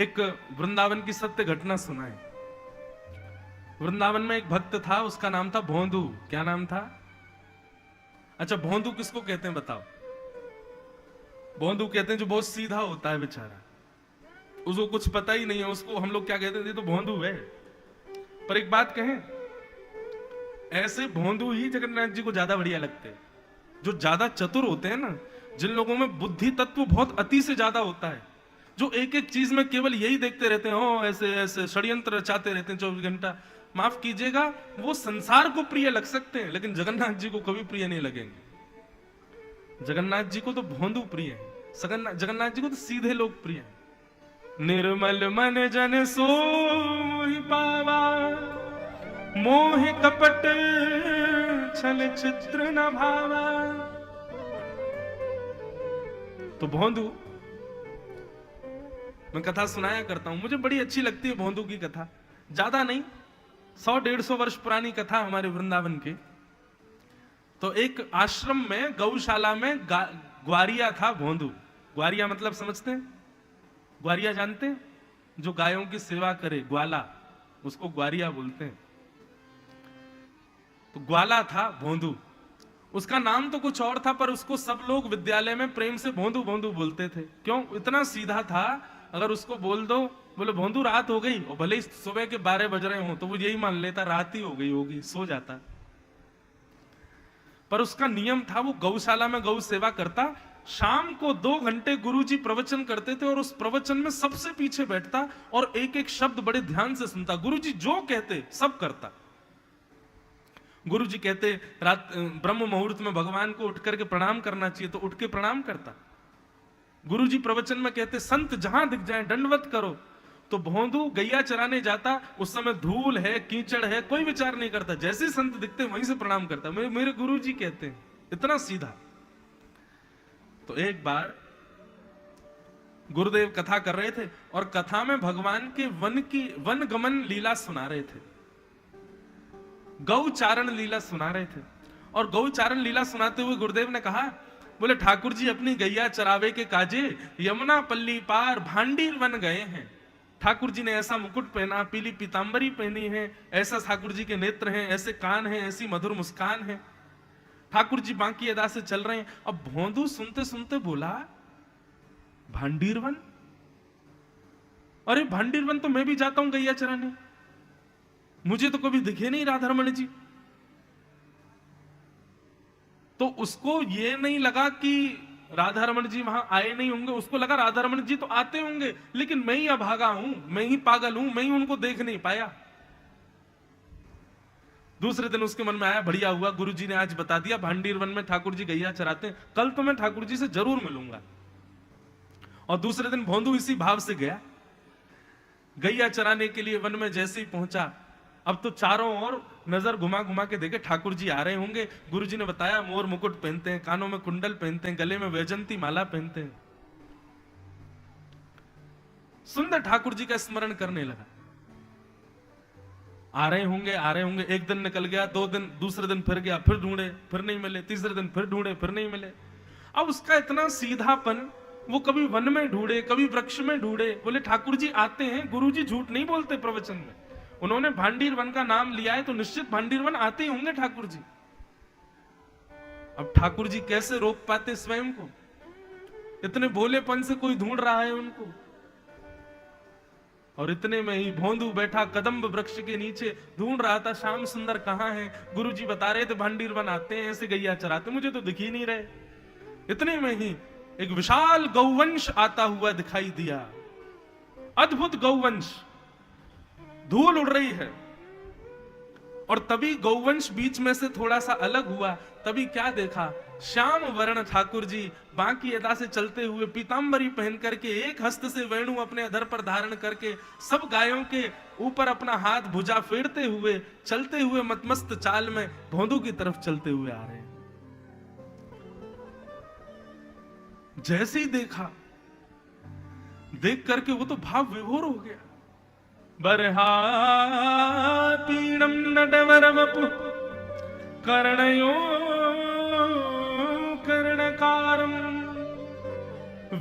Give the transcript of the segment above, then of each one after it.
एक वृंदावन की सत्य घटना सुनाए। वृंदावन में एक भक्त था, उसका नाम था भोंदू। क्या नाम था? अच्छा, भोंदू किसको कहते हैं बताओ? भोंदू कहते हैं जो बहुत सीधा होता है बेचारा, उसको कुछ पता ही नहीं है, उसको हम लोग क्या कहते हैं, ये तो भोंदू है। पर एक बात कहें, ऐसे भोंदू ही जगन्नाथ जी को ज्यादा बढ़िया लगते हैं। जो ज्यादा चतुर होते हैं ना, जिन लोगों में बुद्धि तत्व बहुत अति से ज्यादा होता है, जो एक एक चीज में केवल यही देखते रहते हैं, ओ ऐसे ऐसे षड्यंत्र रचाते रहते हैं 24 घंटा, माफ कीजिएगा, वो संसार को प्रिय लग सकते हैं लेकिन जगन्नाथ जी को कभी प्रिय नहीं लगेंगे। जगन्नाथ जी को तो भोंदू प्रिय है, जगन्नाथ जी को तो सीधे लोग प्रिय हैं। निर्मल मन जन सोहि पावा, मोह कपट छल चित्र न भावा। तो भोंदू, मैं कथा सुनाया करता हूं, मुझे बड़ी अच्छी लगती है भोंदू की कथा। ज्यादा नहीं, 100-150 वर्ष पुरानी कथा हमारे वृंदावन की। तो एक आश्रम में, गौशाला में ग्वारिया था भोंदू। ग्वारिया मतलब समझते हैं? ग्वारिया जानते हैं? जो गायों की सेवा करे, ग्वाला, उसको ग्वारिया बोलते हैं। तो ग्वाला था भोंदू। उसका नाम तो कुछ और था, पर उसको सब लोग विद्यालय में प्रेम से भोंदू भोंदू बोलते थे। क्यों? इतना सीधा था, अगर उसको बोल दो, बोले भोंदू रात हो गई, और भले ही सुबह के 12 बज रहे हो, तो वो यही मान लेता रात ही हो गई होगी, सो जाता। पर उसका नियम था, वो गौशाला में गौ सेवा करता। शाम को 2 घंटे गुरुजी प्रवचन करते थे, और उस प्रवचन में सबसे पीछे बैठता और एक एक शब्द बड़े ध्यान से सुनता। गुरुजी जो कहते सब करता। गुरुजी कहते रात ब्रह्म मुहूर्त में भगवान को उठ करके प्रणाम करना चाहिए, तो उठ के प्रणाम करता। गुरुजी प्रवचन में कहते संत जहां दिख जाए दंडवत करो, तो भोंदू गैया चराने जाता, उस समय धूल है, कीचड़ है, कोई विचार नहीं करता, जैसे संत दिखते वहीं से प्रणाम करता। मेरे गुरुजी कहते हैं, इतना सीधा। तो एक बार गुरुदेव कथा कर रहे थे, और कथा में भगवान के वन गमन लीला सुना रहे थे, गौचारण लीला सुना रहे थे। और गौचारण लीला सुनाते हुए गुरुदेव ने कहा, बोले ठाकुर जी अपनी गैया चरावे के काजे यमुना पल्ली पार भांडीर बन गए हैं। ठाकुर जी ने ऐसा मुकुट पहना, पीली पीतांबरी पहनी है, ऐसा ठाकुर जी के नेत्र हैं, ऐसे कान हैं, ऐसी मधुर मुस्कान है। ठाकुर जी बांकी अदा से चल रहे हैं। अब भोंदू सुनते सुनते बोला, भांडीरवन? अरे भांडीरवन तो मैं भी जाता हूं गैया चराने, मुझे तो कभी दिखे नहीं राधारमण जी। तो उसको ये नहीं लगा कि राधारमण जी वहां आए नहीं होंगे, उसको लगा राधारमण जी तो आते होंगे, लेकिन मैं ही अभागा हूं, मैं ही पागल हूं, मैं ही उनको देख नहीं पाया। दूसरे दिन उसके मन में आया, बढ़िया हुआ गुरुजी ने आज बता दिया भांडीर वन में ठाकुर जी गैया चराते हैं, कल तो मैं ठाकुर जी से जरूर मिलूंगा। और दूसरे दिन भोंदू इसी भाव से गया गैया चराने के लिए। वन में जैसे ही पहुंचा, अब तो चारों ओर नजर घुमा घुमा के देखे ठाकुर जी आ रहे होंगे। गुरुजी ने बताया मोर मुकुट पहनते हैं, कानों में कुंडल पहनते हैं, गले में वैजंती माला पहनते हैं। सुंदर ठाकुर जी का स्मरण करने लगा। आ रहे होंगे, आ रहे होंगे। एक दिन निकल गया, 2 दिन, दूसरे दिन फिर गया, फिर ढूंढे, फिर नहीं मिले, तीसरे दिन फिर ढूंढे, फिर नहीं मिले। अब उसका इतना सीधापन, वो कभी वन में ढूंढे, कभी वृक्ष में ढूंढे। बोले ठाकुर जी आते हैं, गुरुजी झूठ नहीं बोलते प्रवचन में, उन्होंने भांडीर वन का नाम लिया है तो निश्चित भांडीर वन आते ही होंगे ठाकुर जी। अब ठाकुर जी कैसे रोक पाते स्वयं को? इतने भोलेपन से कोई ढूंढ रहा है उनको। और इतने में ही भोंदू बैठा कदम्ब वृक्ष के नीचे ढूंढ रहा था, श्याम सुंदर कहां है। गुरुजी बता रहे थे भांडीर वन आते हैं, ऐसे गैया चराते, मुझे तो दिख ही नहीं रहे। इतने में ही एक विशाल गौवंश आता हुआ दिखाई दिया, अद्भुत गौवंश, धूल उड़ रही है। और तभी गौवंश बीच में से थोड़ा सा अलग हुआ, तभी क्या देखा, श्याम वर्ण ठाकुर जी बांकी अदा से चलते हुए, पीतांबरी पहन करके, एक हस्त से वेणु अपने अधर पर धारण करके, सब गायों के ऊपर अपना हाथ भुजा फेरते हुए, चलते हुए मतमस्त चाल में भोंदू की तरफ चलते हुए आ रहे हैं। जैसे ही देखा, देख करके वो तो भाव विभोर हो गया। बरहा पीणम नडवर वपु कर्णयो कर्णकारम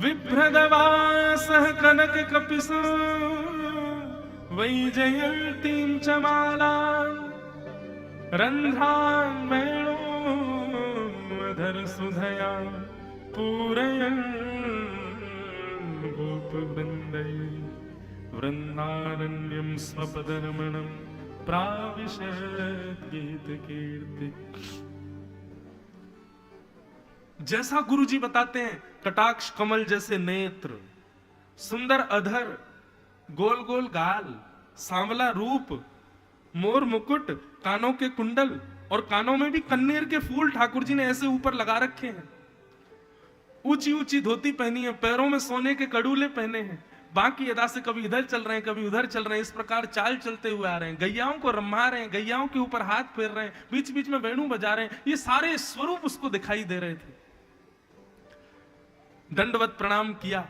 विभ्रदवासः कनक कपिसो वैजयन्तीं च मालां रन्ध्रान् वेणोऽधर सुधया पूरयन् गोपवृन्दै वृन्दारण्यं स्वपदरमणं प्राविशत् गीतकीर्ति। जैसा गुरुजी बताते हैं, कटाक्ष कमल जैसे नेत्र, सुंदर अधर, गोल गोल गाल, सांवला रूप, मोर मुकुट, कानों के कुंडल और कानों में भी कन्नेर के फूल ठाकुर जी ने ऐसे ऊपर लगा रखे हैं। ऊंची ऊंची धोती पहनी है, पैरों में सोने के कड़ूले पहने हैं, बाकी अदा से कभी इधर चल रहे हैं कभी उधर चल रहे हैं, इस प्रकार चाल चलते हुए आ रहे हैं। गैयाओं को रम्मा रहे हैं, गैयाओं के ऊपर हाथ फेर रहे हैं, बीच बीच में वेणु बजा रहे हैं। ये सारे स्वरूप उसको दिखाई दे रहे थे। दंडवत प्रणाम किया,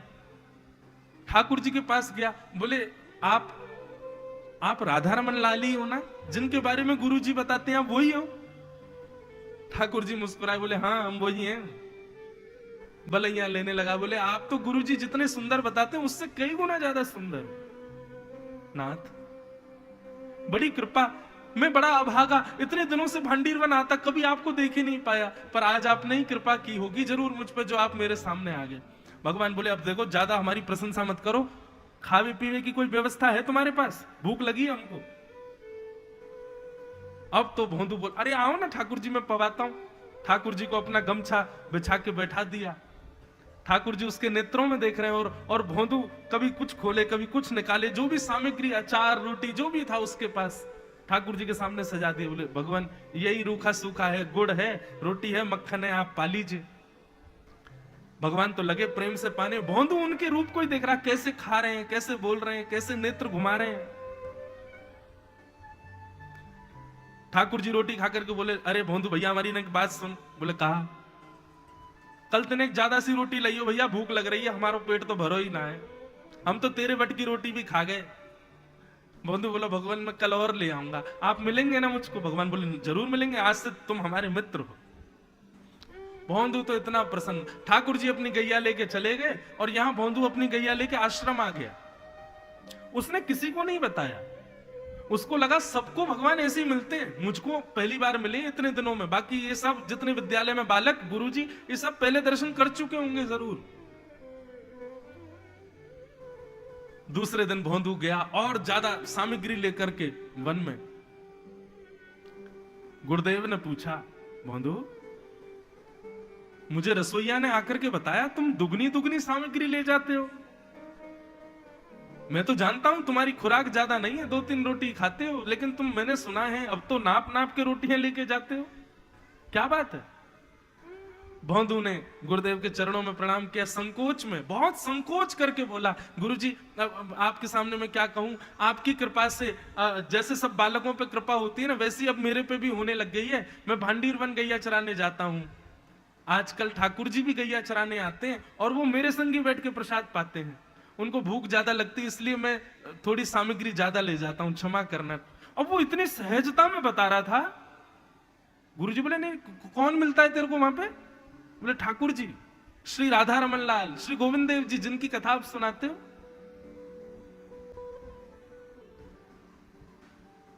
ठाकुर जी के पास गया, बोले आप राधा रमन लाली हो ना, जिनके बारे में गुरु जी बताते हैं, आप वही हो? ठाकुर जी मुस्कुराए, बोले हाँ हम वही हैं। बलैया लेने लगा, बोले आप तो गुरु जी जितने सुंदर बताते हैं उससे कई गुना ज्यादा सुंदर नाथ, बड़ी कृपा। मैं बड़ा अभागा, इतने दिनों से भांडीरवन आता, कभी आपको देख ही नहीं पाया, पर आज आपने ही कृपा की होगी जरूर मुझ पर, जो आप मेरे सामने आ गए। भगवान बोले अब देखो ज्यादा हमारी प्रशंसा मत करो, खावे पीने की कोई व्यवस्था है तुम्हारे पास? भूख लगी है हमको। अब तो भोंदू बोल, अरे आओ ना ठाकुर जी मैं पवाता हूं। ठाकुर जी को अपना गमछा बिछा के बैठा दिया। ठाकुर जी उसके नेत्रों में देख रहे हैं और भोंदू कभी कुछ खोले कभी कुछ निकाले, जो भी सामग्री, अचार रोटी जो भी था उसके पास ठाकुर जी के सामने सजा दिए। बोले भगवान यही रूखा सूखा है, गुड़ है, रोटी है, मक्खन है, आप पा लीजिए। भगवान तो लगे प्रेम से पाने, भोंदू उनके रूप को ही देख रहा, कैसे खा रहे हैं, कैसे बोल रहे हैं, कैसे नेत्र घुमा रहे हैं। ठाकुर जी रोटी खाकर के बोले, अरे भोंदू भैया हमारी ना बात सुन। बोले कहा, कल तने ज्यादा सी रोटी लाइयो भैया, भूख लग रही है, हमारा पेट तो भरो ही ना है, हम तो तेरे बट की रोटी भी खा गए। भोंदू बोला भगवान मैं कल और ले आऊंगा, आप मिलेंगे ना मुझको? भगवान बोले जरूर मिलेंगे, आज से तुम हमारे मित्र हो। भोंदू तो इतना प्रसन्न। ठाकुर जी अपनी गैया लेके चले गए और यहां भोंदू अपनी गैया लेके आश्रम आ गया। उसने किसी को नहीं बताया, उसको लगा सबको भगवान ऐसे ही मिलते हैं, मुझको पहली बार मिले इतने दिनों में, बाकी ये सब जितने विद्यालय में बालक गुरुजी ये सब पहले दर्शन कर चुके होंगे जरूर। दूसरे दिन भोंदू गया और ज्यादा सामग्री लेकर के वन में। गुरुदेव ने पूछा, भोंदू मुझे रसोईया ने आकर के बताया तुम दुगनी दुगनी सामग्री ले जाते हो। मैं तो जानता हूं तुम्हारी खुराक ज्यादा नहीं है, 2-3 रोटी खाते हो, लेकिन तुम, मैंने सुना है अब तो नाप नाप के रोटियां लेके जाते हो, क्या बात है? भोंदू ने गुरुदेव के चरणों में प्रणाम किया, संकोच में, बहुत संकोच करके बोला, गुरुजी आपके सामने मैं क्या कहूं, आपकी कृपा से जैसे सब बालकों पे कृपा होती है ना, वैसी अब मेरे पे भी होने लग गई है। मैं भांडीरवन गैया चराने जाता हूं, आजकल ठाकुर जी भी गैया चराने आते हैं और वो मेरे संग ही बैठ के प्रसाद पाते हैं। उनको भूख ज्यादा लगती है इसलिए मैं थोड़ी सामग्री ज्यादा ले जाता हूं, क्षमा करना। अब वो इतनी सहजता में बता रहा था। गुरुजी बोले नहीं, कौन मिलता है तेरे को वहां पे? बोले ठाकुर जी, श्री राधा रमन लाल, श्री गोविंद देव जी, जिनकी कथा आप सुनाते हो।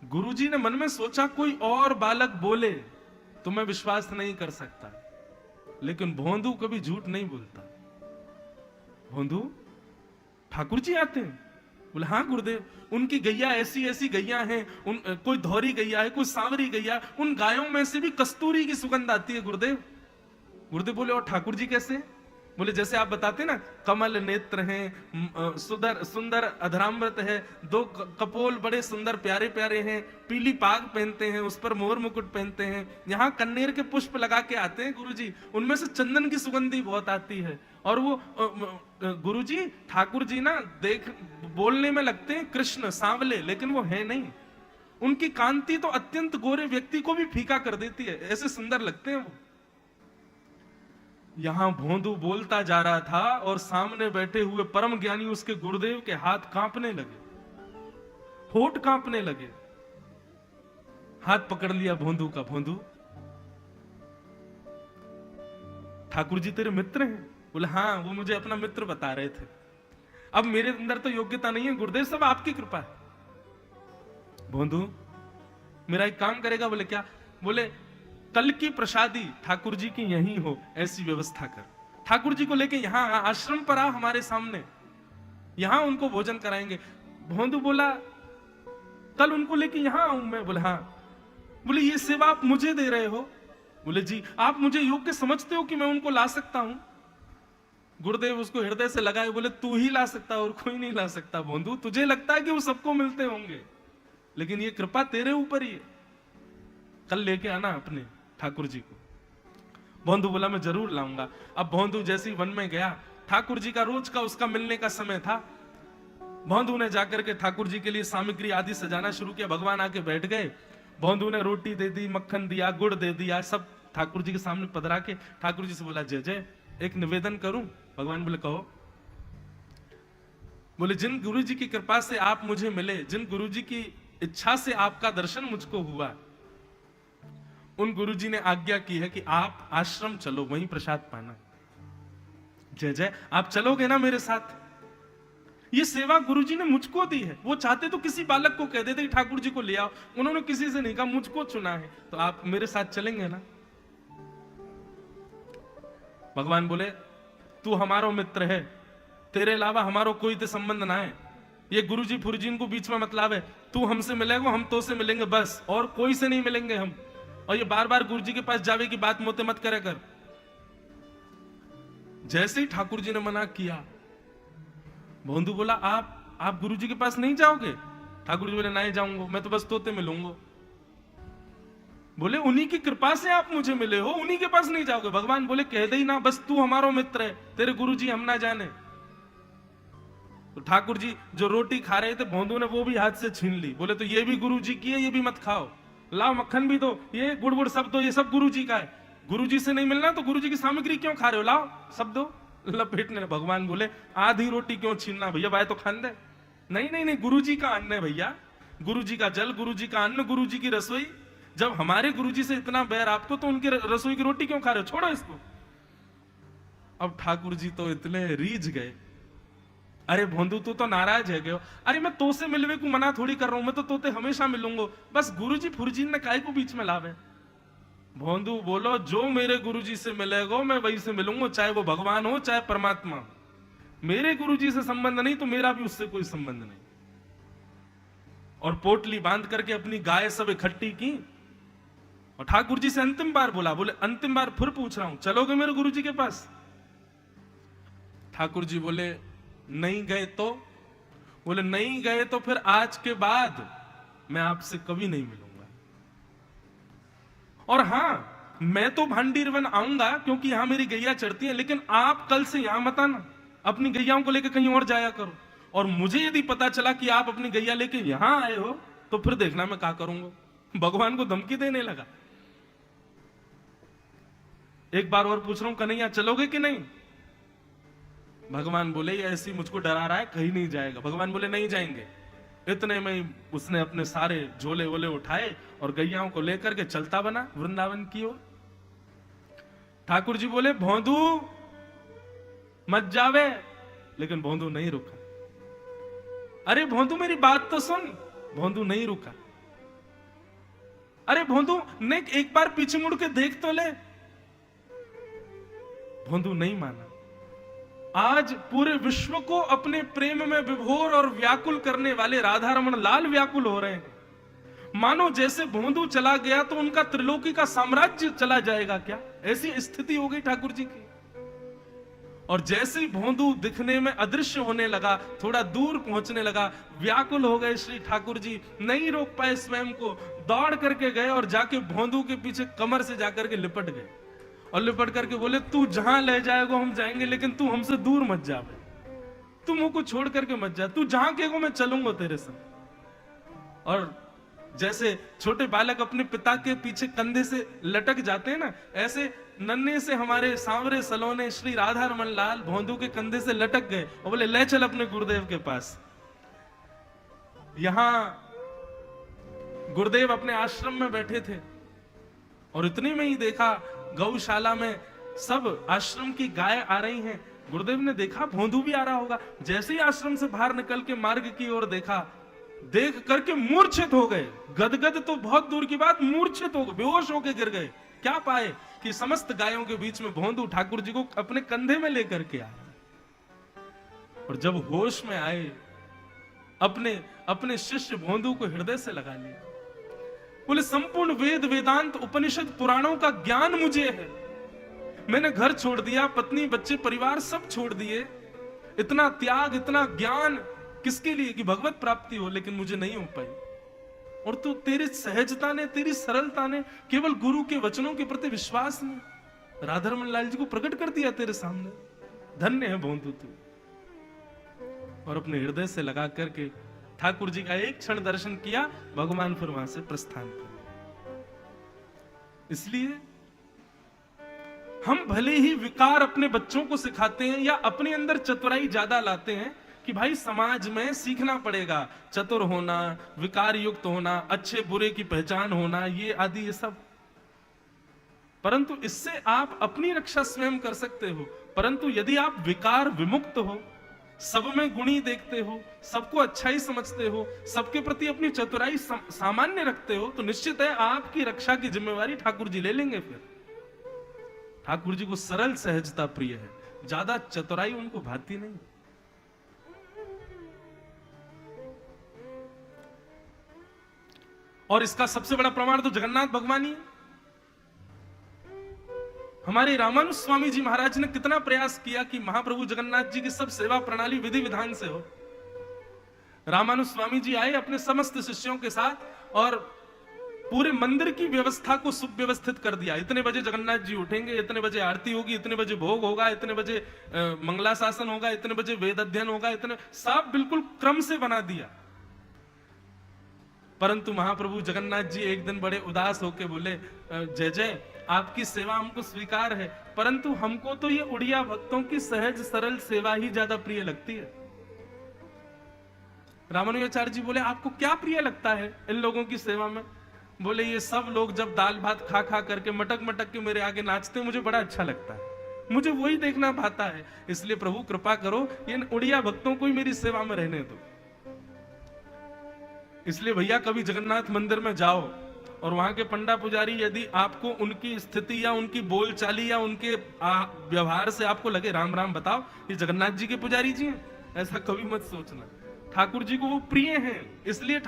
गुरुजी ने मन में सोचा कोई और बालक बोले तो मैं विश्वास नहीं कर सकता, लेकिन भोंदू कभी झूठ नहीं बोलता। भोंदू, ठाकुर जी आते हैं? बोले हाँ गुरुदेव, उनकी गैया ऐसी ऐसी गैया हैं, कोई धौरी गैया है, कोई सांवरी गैया, उन गायों में से भी कस्तूरी की सुगंध आती है गुरुदेव। गुरुदेव बोले और ठाकुर जी कैसे? बोले जैसे आप बताते ना, कमल नेत्र हैं, सुंदर अधरामृत है, 2 कपोल बड़े सुंदर प्यारे प्यारे हैं, पीली पाग पहनते हैं, उस पर मोर मुकुट पहनते हैं, यहाँ कन्नेर के पुष्प लगा के आते हैं गुरुजी, उनमें से चंदन की सुगंधी बहुत आती है। और वो गुरुजी, ठाकुर जी ना देख बोलने में लगते हैं कृष्ण सांवले, लेकिन वो है नहीं। उनकी कांति तो अत्यंत गोरे व्यक्ति को भी फीका कर देती है, ऐसे सुंदर लगते हैं वो। यहां भोंदू बोलता जा रहा था और सामने बैठे हुए परम ज्ञानी उसके गुरुदेव के हाथ कांपने लगे, होठ कांपने लगे। हाथ पकड़ लिया भोंदू का, भोंदू ठाकुर जी तेरे मित्र हैं, बोले हाँ, वो मुझे अपना मित्र बता रहे थे। अब मेरे अंदर तो योग्यता नहीं है गुरुदेव, सब आपकी कृपा है। भोंदू मेरा एक काम करेगा? बोले क्या? बोले कल की प्रसादी ठाकुर जी की यहीं हो, ऐसी व्यवस्था कर। ठाकुर जी को लेके यहाँ आश्रम पर आ, हमारे सामने, यहां उनको भोजन कराएंगे। भोंदू बोला कल उनको लेके यहां आऊं मैं? बोले हाँ। बोले ये सेवा आप मुझे दे रहे हो? बोले जी। आप मुझे योग्य समझते हो कि मैं उनको ला सकता हूं? गुरुदेव उसको हृदय से लगाए, बोले तू ही ला सकता और कोई नहीं ला सकता भोंदू। तुझे लगता है कि वो सबको मिलते होंगे, लेकिन ये कृपा तेरे ऊपर ही है। कल लेके आना अपने ठाकुर जी को। भोंदू बोला मैं जरूर लाऊंगा। अब भोंदू जैसे ही वन में गया, ठाकुर जी का रोज का उसका मिलने का समय था। भोंदू ने जाकर के ठाकुर जी के लिए सामग्री आदि सजाना शुरू किया। भगवान आके बैठ गए। भोंदू ने रोटी दे दी, मक्खन दिया, गुड़ दे दिया, सब ठाकुर जी के सामने पधरा के ठाकुर जी से बोला जय जय, एक निवेदन करूं? भगवान बोले कहो। बोले जिन गुरु जी की कृपा से आप मुझे मिले, जिन गुरु जी की इच्छा से आपका दर्शन मुझको हुआ, उन गुरु जी ने आज्ञा की है कि आप आश्रम चलो, वहीं प्रसाद पाना। जय जय, आप चलोगे ना मेरे साथ? ये सेवा गुरु जी ने मुझको दी है। वो चाहते तो किसी बालक को कह देते ठाकुर जी को ले आओ, उन्होंने किसी से नहीं कहा, मुझको चुना है, तो आप मेरे साथ चलेंगे ना? भगवान बोले तू हमारो मित्र है, तेरे अलावा हमारो कोई तो संबंध ना है। ये गुरु जी फुरजीन को बीच में मतलब है। तू हमसे मिलेगा, हम तो से मिलेंगे बस, और कोई से नहीं मिलेंगे हम। और ये बार बार गुरु जी के पास जावे की बात मोते मत करे कर। जैसे ही ठाकुर जी ने मना किया, भोंदू बोला आप गुरु जी के पास नहीं जाओगे? ठाकुर जी बोले नहीं जाऊंगा, मैं तो बस तोते मिलूंगा। बोले उन्हीं की कृपा से आप मुझे मिले हो, उन्हीं के पास नहीं जाओगे? भगवान बोले कह दे ही ना, बस तू हमारो मित्र है, तेरे गुरु जी हम ना जाने। तो ठाकुर जी जो रोटी खा रहे थे, भोंदू ने वो भी हाथ से छीन ली। बोले तो ये भी गुरु जी की है, ये भी मत खाओ, लाओ मक्खन भी दो, ये गुड़ गुड़ सब दो, ये सब गुरु जी का है। गुरु जी से नहीं मिलना तो गुरु जी की सामग्री क्यों खा रहे हो, लाओ सब दो। लपेटने। भगवान बोले आधी रोटी क्यों छीनना भैया, भाई तो खान दे। नहीं नहीं नहीं, गुरु जी का अन्न है भैया, गुरु जी का जल, गुरु जी का अन्न, गुरु जी की रसोई। जब हमारे गुरु जी से इतना बैर आपको, तो उनकी रसोई की रोटी क्यों खा रहे हो, छोड़ो इसको। अब ठाकुर जी तो इतने रीझ गए, अरे भोंदू तू तो नाराज है गयो। अरे मैं तो से मिलवे को मना थोड़ी कर रहा हूं, मैं तो तोते हमेशा मिलूंगा, बस गुरुजी फुरजीन ने काय को बीच में लावे। भोंदू बोलो जो मेरे गुरुजी से मिलेगा मैं वही से मिलूंगा, चाहे वो भगवान हो चाहे परमात्मा। मेरे गुरुजी से संबंध नहीं तो मेरा भी उससे कोई संबंध नहीं। और पोटली बांध करके अपनी गाय सब इकट्ठी की और ठाकुर जी से अंतिम बार बोला, बोले अंतिम बार फिर पूछ रहा हूं, चलोगे मेरे गुरुजी के पास? ठाकुर जी बोले नहीं गए तो? बोले नहीं गए तो फिर आज के बाद मैं आपसे कभी नहीं मिलूंगा। और हां, मैं तो भांडीर वन आऊंगा क्योंकि यहां मेरी गैया चढ़ती है, लेकिन आप कल से यहां मत आना, अपनी गैयाओं को लेकर कहीं और जाया करो। और मुझे यदि पता चला कि आप अपनी गैया लेके यहां आए हो तो फिर देखना मैं क्या करूंगा। भगवान को धमकी देने लगा। एक बार और पूछ रहा हूं, कन्हैया चलोगे कि नहीं? भगवान बोले ऐसी मुझको डरा रहा है, कहीं नहीं जाएगा। भगवान बोले नहीं जाएंगे। इतने में उसने अपने सारे झोले वोले उठाए और गैयाओं को लेकर के चलता बना वृंदावन की ओर। ठाकुर जी बोले भोंदू मत जावे, लेकिन भोंदू नहीं रुका। अरे भोंदू मेरी बात तो सुन। भोंदू नहीं रुका। अरे भोंदू ने एक बार पीछे मुड़ के देख तो ले। भोंदू नहीं माना। आज पूरे विश्व को अपने प्रेम में विभोर और व्याकुल करने वाले राधा रमन लाल व्याकुल हो रहे हैं। मानो जैसे भोंदू चला गया तो उनका त्रिलोकी का साम्राज्य चला जाएगा क्या, ऐसी स्थिति हो गई ठाकुर जी की। और जैसे ही भोंदू दिखने में अदृश्य होने लगा, थोड़ा दूर पहुंचने लगा, व्याकुल हो गए श्री ठाकुर जी, नहीं रोक पाए स्वयं को, दौड़ करके गए और जाके भोंदू के पीछे कमर से जाकर के लिपट गए और लिपट करके बोले तू जहां ले जाएगा हम जाएंगे, लेकिन तू हमसे दूर मत जा, तू मुंह को छोड़ करके मत जा, तू जहां कहेगा मैं चलूंगा तेरे संग। और जैसे छोटे बालक अपने पिता के पीछे कंधे से लटक जाते हैं ना, ऐसे नन्हे से हमारे सांवरे सलोने श्री राधा रमन लाल भोंदू के कंधे से लटक गए और बोले ले चल अपने गुरुदेव के पास। यहां गुरुदेव अपने आश्रम में बैठे थे और इतने में ही देखा गौशाला में सब आश्रम की गाय आ रही हैं। गुरुदेव ने देखा भोंदू भी आ रहा होगा। जैसे ही आश्रम से बाहर निकल के मार्ग की ओर देखा, देख करके मूर्छित हो गए। गदगद तो बहुत दूर की बात, मूर्छित हो गए, बेहोश होकर गिर गए। क्या पाए कि समस्त गायों के बीच में भोंदू ठाकुर जी को अपने कंधे में लेकर के आया। और जब होश में आए, अपने अपने शिष्य भोंदू को हृदय से लगा लिया। बोले संपूर्ण वेद वेदांत उपनिषद पुराणों का ज्ञान मुझे है। मैंने घर छोड़ दिया, पत्नी बच्चे परिवार सब छोड़ दिए। इतना त्याग, इतना ज्ञान किसके लिए? कि भगवत प्राप्ति हो, लेकिन मुझे नहीं हो पाई। और तो तेरी सहजता ने, तेरी सरलता ने, केवल गुरु के वचनों के प्रति विश्वास ने राधारमण लाल जी को प्रकट कर दिया तेरे सामने। धन्य है भोंदू तू। और अपने हृदय से लगा करके ठाकुर जी का एक क्षण दर्शन किया, भगवान फिर वहां से प्रस्थान कर। इसलिए हम भले ही विकार अपने बच्चों को सिखाते हैं या अपने अंदर चतुराई ज्यादा लाते हैं कि भाई समाज में सीखना पड़ेगा चतुर होना, विकार युक्त होना, अच्छे बुरे की पहचान होना, ये आदि ये सब, परंतु इससे आप अपनी रक्षा स्वयं कर सकते हो। परंतु यदि आप विकार विमुक्त हो, सब में गुणी देखते हो, सबको अच्छा ही समझते हो, सबके प्रति अपनी चतुराई सामान्य रखते हो, तो निश्चित है आपकी रक्षा की जिम्मेवारी ठाकुर जी ले लेंगे। फिर ठाकुर जी को सरल सहजता प्रिय है, ज्यादा चतुराई उनको भाती नहीं। और इसका सबसे बड़ा प्रमाण तो जगन्नाथ भगवान ही है। हमारे रामानुज स्वामी जी महाराज ने कितना प्रयास किया कि महाप्रभु जगन्नाथ जी की सब सेवा प्रणाली विधि विधान से हो। रामानुज स्वामी जी आए अपने समस्त शिष्यों के साथ और पूरे मंदिर की व्यवस्था को सुव्यवस्थित कर दिया। इतने बजे जगन्नाथ जी उठेंगे, इतने बजे आरती होगी, इतने बजे भोग होगा, इतने बजे मंगलाशासन होगा, इतने बजे वेद अध्ययन होगा, इतने सब बिल्कुल क्रम से बना दिया। परंतु महाप्रभु जगन्नाथ जी एक दिन बड़े उदास होकर बोले, जय जय, आपकी सेवा हमको स्वीकार है, परंतु हमको तो ये उड़िया भक्तों की सहज सरल सेवा ही ज्यादा प्रिय लगती है। रामानुजाचार्य जी बोले, आपको क्या प्रिय लगता है इन लोगों की सेवा में? बोले, ये सब लोग जब दाल भात खा खा करके मटक मटक के मेरे आगे नाचते, मुझे बड़ा अच्छा लगता है, मुझे वही देखना भाता है। इसलिए प्रभु कृपा करो, इन उड़िया भक्तों को ही मेरी सेवा में रहने दो। इसलिए भैया कभी जगन्नाथ मंदिर में जाओ और वहां के पंडा पुजारी यदि आपको उनकी स्थिति या उनकी बोलचाली या उनके व्यवहार से आपको लगे राम राम बताओ ये जगन्नाथ जी के पुजारी जी हैं, ऐसा कभी मत सोचना। ठाकुर जी को वो प्रिय हैं, इसलिए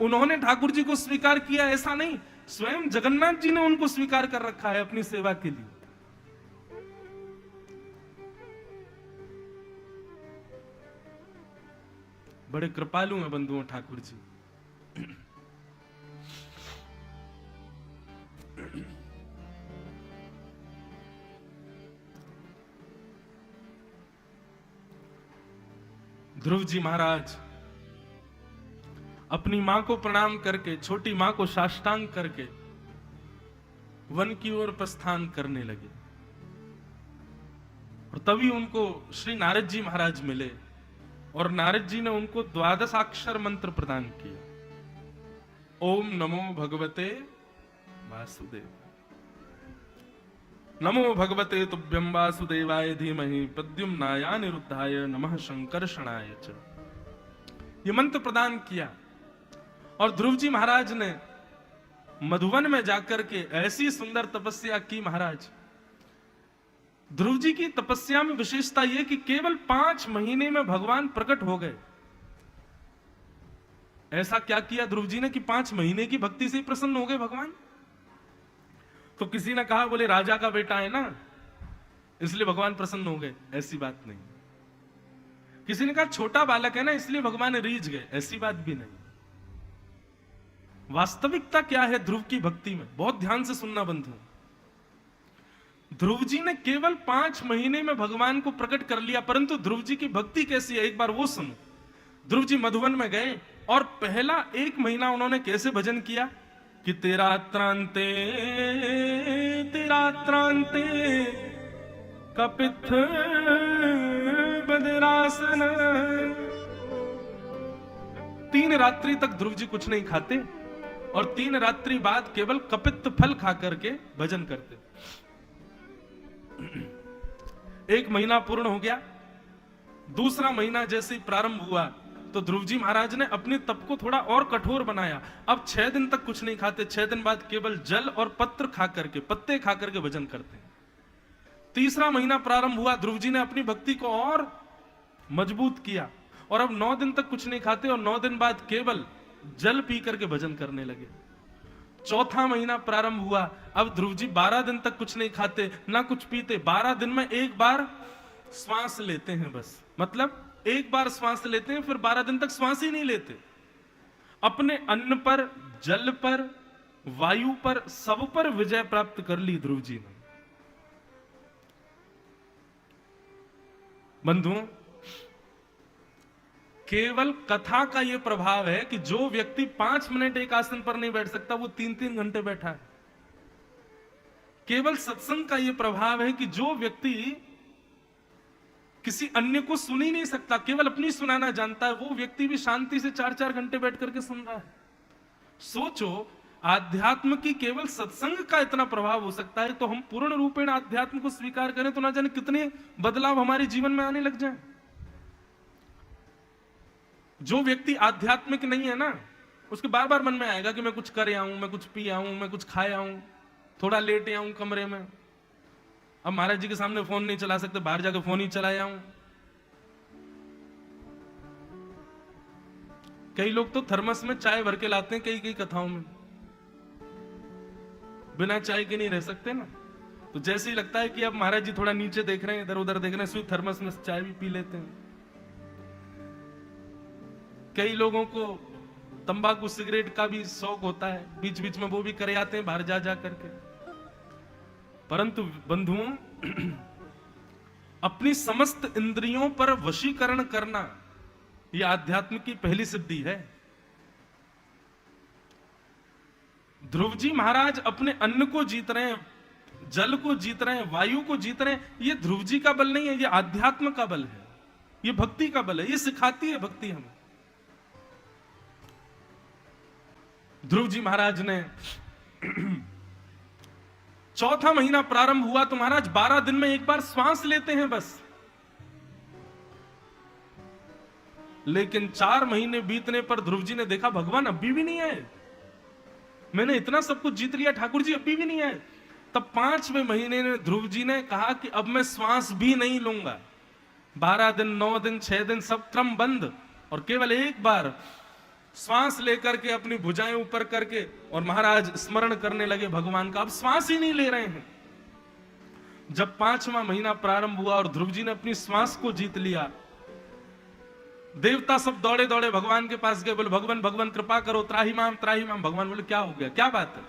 उन्होंने ठाकुर जी को स्वीकार किया, ऐसा नहीं, स्वयं जगन्नाथ जी ने उनको स्वीकार कर रखा है अपनी सेवा के लिए। बड़े कृपालु हैं बंधुओं ठाकुर जी। ध्रुव जी महाराज अपनी मां को प्रणाम करके, छोटी मां को साष्टांग करके वन की ओर प्रस्थान करने लगे। और तभी उनको श्री नारद जी महाराज मिले और नारद जी ने उनको 12 अक्षर मंत्र प्रदान किया। ओम नमो भगवते वासुदेव, नमो भगवते तुभ्यं वासुदेवाय धीमहि प्रद्युम्नाय अनिरुद्धाय नमः शंकर्षणाय च। ये मंत्र प्रदान किया और ध्रुव जी महाराज ने मधुवन में जाकर के ऐसी सुंदर तपस्या की। महाराज ध्रुव जी की तपस्या में विशेषता यह कि केवल 5 महीने में भगवान प्रकट हो गए। ऐसा क्या किया ध्रुव जी ने कि 5 महीने की भक्ति से प्रसन्न हो गए भगवान? तो किसी ने कहा, बोले राजा का बेटा है ना इसलिए भगवान प्रसन्न हो गए, ऐसी बात नहीं। किसी ने कहा छोटा बालक है ना इसलिए भगवान रीझ गए, ऐसी बात भी नहीं। वास्तविकता क्या है ध्रुव की भक्ति में, बहुत ध्यान से सुनना बंधु। ध्रुव जी ने केवल 5 महीने में भगवान को प्रकट कर लिया, परंतु ध्रुव जी की भक्ति कैसी है एक बार वो सुनो। ध्रुव जी मधुवन में गए और पहला 1 महीना उन्होंने कैसे भजन किया कि तेरा त्रांते कपिथ बदरासन। 3 रात्रि तक ध्रुव जी कुछ नहीं खाते और 3 रात्रि बाद केवल कपित्त फल खा करके भजन करते। एक महीना पूर्ण हो गया, दूसरा महीना जैसे ही प्रारंभ हुआ तो ध्रुव जी महाराज ने अपने तप को थोड़ा और कठोर बनाया। अब 6 दिन तक कुछ नहीं खाते, 6 दिन बाद केवल जल और पत्र खा करके, पत्ते खा करके भजन करते हैं। तीसरा महीना प्रारंभ हुआ, ध्रुव जी ने अपनी भक्ति को और मजबूत किया और अब 9 दिन तक कुछ नहीं खाते और 9 दिन बाद केवल जल पी करके भजन करने लगे। चौथा महीना प्रारंभ हुआ, अब ध्रुव जी 12 दिन तक कुछ नहीं खाते ना कुछ पीते, 12 दिन में एक बार श्वास लेते हैं बस, मतलब एक बार श्वास लेते हैं, फिर 12 दिन तक श्वास ही नहीं लेते। अपने अन्न पर, जल पर, वायु पर, सब पर विजय प्राप्त कर ली ध्रुव जी ने। बंधुओं, केवल कथा का यह प्रभाव है कि जो व्यक्ति 5 मिनट एक आसन पर नहीं बैठ सकता वो 3-3 घंटे बैठा है। केवल सत्संग का यह प्रभाव है कि जो व्यक्ति किसी अन्य को सुन ही नहीं सकता, केवल अपनी सुनाना जानता है, वो व्यक्ति भी शांति से 4-4 घंटे बैठ करके सुन रहा है। सोचो, आध्यात्म की केवल सत्संग का इतना प्रभाव हो सकता है, तो हम पूर्ण रूपेण आध्यात्म को स्वीकार करें तो ना जाने कितने बदलाव हमारे जीवन में आने लग जाए। जो व्यक्ति आध्यात्मिक नहीं है ना, उसके बार बार मन में आएगा कि मैं कुछ कर आऊं, मैं कुछ पी आऊं, मैं कुछ खाए आऊं, थोड़ा लेट आऊं कमरे में। अब महाराज जी के सामने फोन नहीं चला सकते, बाहर जाकर फोन ही चलाए आऊं। कई लोग तो थर्मस में चाय भर के लाते हैं कई कथाओं में, बिना चाय के नहीं रह सकते ना। तो जैसे ही लगता है कि अब महाराज जी थोड़ा नीचे देख रहे हैं, इधर उधर देख रहे हैं, स्वीट थर्मस में चाय भी पी लेते हैं। कई लोगों को तंबाकू सिगरेट का भी शौक होता है, बीच बीच में वो भी करे आते हैं बाहर जा करके। परंतु बंधुओं, अपनी समस्त इंद्रियों पर वशीकरण करना यह आध्यात्म की पहली सिद्धि है। ध्रुव जी महाराज अपने अन्न को जीत रहे हैं, जल को जीत रहे हैं, वायु को जीत रहे हैं। यह ध्रुव जी का बल नहीं है, यह आध्यात्म का बल है, यह भक्ति का बल है, यह सिखाती है भक्ति हमें। ध्रुव जी महाराज ने चौथा महीना प्रारंभ हुआ तो महाराज 12 दिन में एक बार श्वास लेते हैं बस। लेकिन 4 महीने बीतने पर ध्रुव जी ने देखा भगवान अभी भी नहीं आए, मैंने इतना सब कुछ जीत लिया, ठाकुर जी अभी भी नहीं आए। तब 5वें महीने में ध्रुव जी ने कहा कि अब मैं श्वास भी नहीं लूंगा। 12 दिन, 9 दिन, 6 दिन सब क्रम बंद, और केवल एक बार श्वास लेकर के अपनी भुजाएं ऊपर करके और महाराज स्मरण करने लगे भगवान का। अब श्वास ही नहीं ले रहे हैं। जब 5वां महीना प्रारंभ हुआ और ध्रुव जी ने अपनी श्वास को जीत लिया, देवता सब दौड़े दौड़े भगवान के पास गए, बोले भगवान भगवान कृपा करो, त्राही माम त्राही माम। भगवान बोले क्या हो गया, क्या बात है?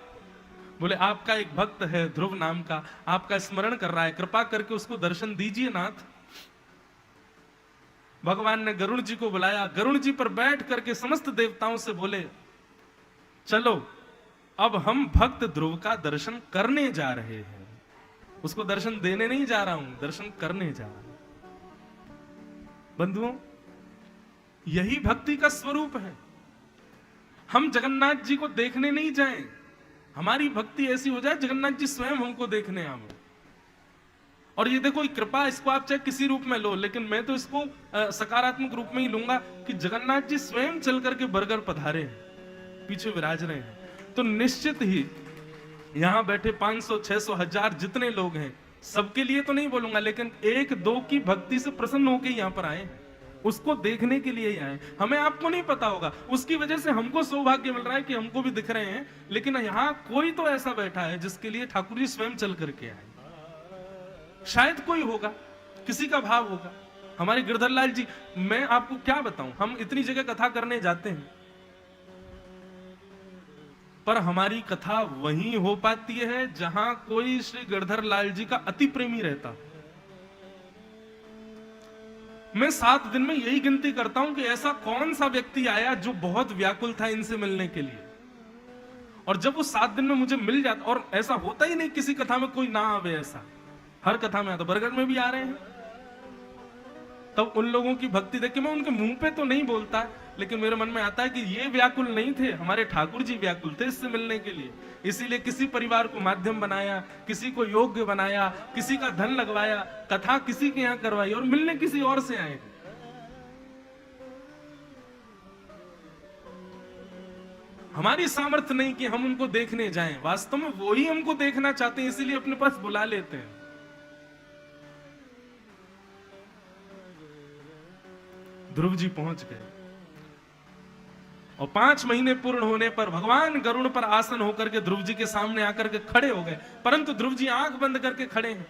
बोले आपका एक भक्त है ध्रुव नाम का, आपका स्मरण कर रहा है, कृपा करके उसको दर्शन दीजिए नाथ। भगवान ने गरुड़ जी को बुलाया, गरुड़ जी पर बैठ करके समस्त देवताओं से बोले चलो अब हम भक्त ध्रुव का दर्शन करने जा रहे हैं। उसको दर्शन देने नहीं जा रहा हूं, दर्शन करने जा रहा हूं। बंधुओं, यही भक्ति का स्वरूप है। हम जगन्नाथ जी को देखने नहीं जाएं, हमारी भक्ति ऐसी हो जाए जगन्नाथ जी स्वयं हमको देखने आवे। और ये देखो कृपा, इसको आप चाहे किसी रूप में लो, लेकिन मैं तो इसको सकारात्मक रूप में ही लूंगा कि जगन्नाथ जी स्वयं चल करके बरगर पधारे हैं, पीछे विराज रहे हैं। तो निश्चित ही यहां बैठे 500, 600, 1000 जितने लोग हैं, सबके लिए तो नहीं बोलूंगा, लेकिन 1-2 की भक्ति से प्रसन्न होकर यहां पर आए, उसको देखने के लिए ही आए। हमें आपको नहीं पता होगा, उसकी वजह से हमको सौभाग्य मिल रहा है कि हमको भी दिख रहे हैं, लेकिन यहां कोई तो ऐसा बैठा है जिसके लिए ठाकुर जी स्वयं चल करके आए। शायद कोई होगा, किसी का भाव होगा। हमारे गिरधर लाल जी, मैं आपको क्या बताऊं, हम इतनी जगह कथा करने जाते हैं, पर हमारी कथा वहीं हो पाती है जहां कोई श्री गिरधर लाल जी का अति प्रेमी रहता। मैं 7 दिन में यही गिनती करता हूं कि ऐसा कौन सा व्यक्ति आया जो बहुत व्याकुल था इनसे मिलने के लिए, और जब वो 7 दिन में मुझे मिल जाता, और ऐसा होता ही नहीं किसी कथा में कोई ना आवे, ऐसा हर कथा में आता, बरगढ़ में भी आ रहे हैं। तब उन लोगों की भक्ति देख के मैं उनके मुंह पे तो नहीं बोलता, लेकिन मेरे मन में आता है कि ये व्याकुल नहीं थे, हमारे ठाकुर जी व्याकुल थे इससे मिलने के लिए। इसीलिए किसी परिवार को माध्यम बनाया, किसी को योग्य बनाया, किसी का धन लगवाया, कथा किसी के यहां करवाई और मिलने किसी और से आए। हमारी सामर्थ्य नहीं कि हम उनको देखने जाएं, वास्तव में वो ही हमको देखना चाहते हैं, इसीलिए अपने पास बुला लेते हैं। ध्रुव जी पहुंच गए और 5 महीने पूर्ण होने पर भगवान गरुड़ पर आसन होकर के ध्रुव जी के सामने आकर के खड़े हो गए। परंतु ध्रुव जी आंख बंद करके खड़े हैं,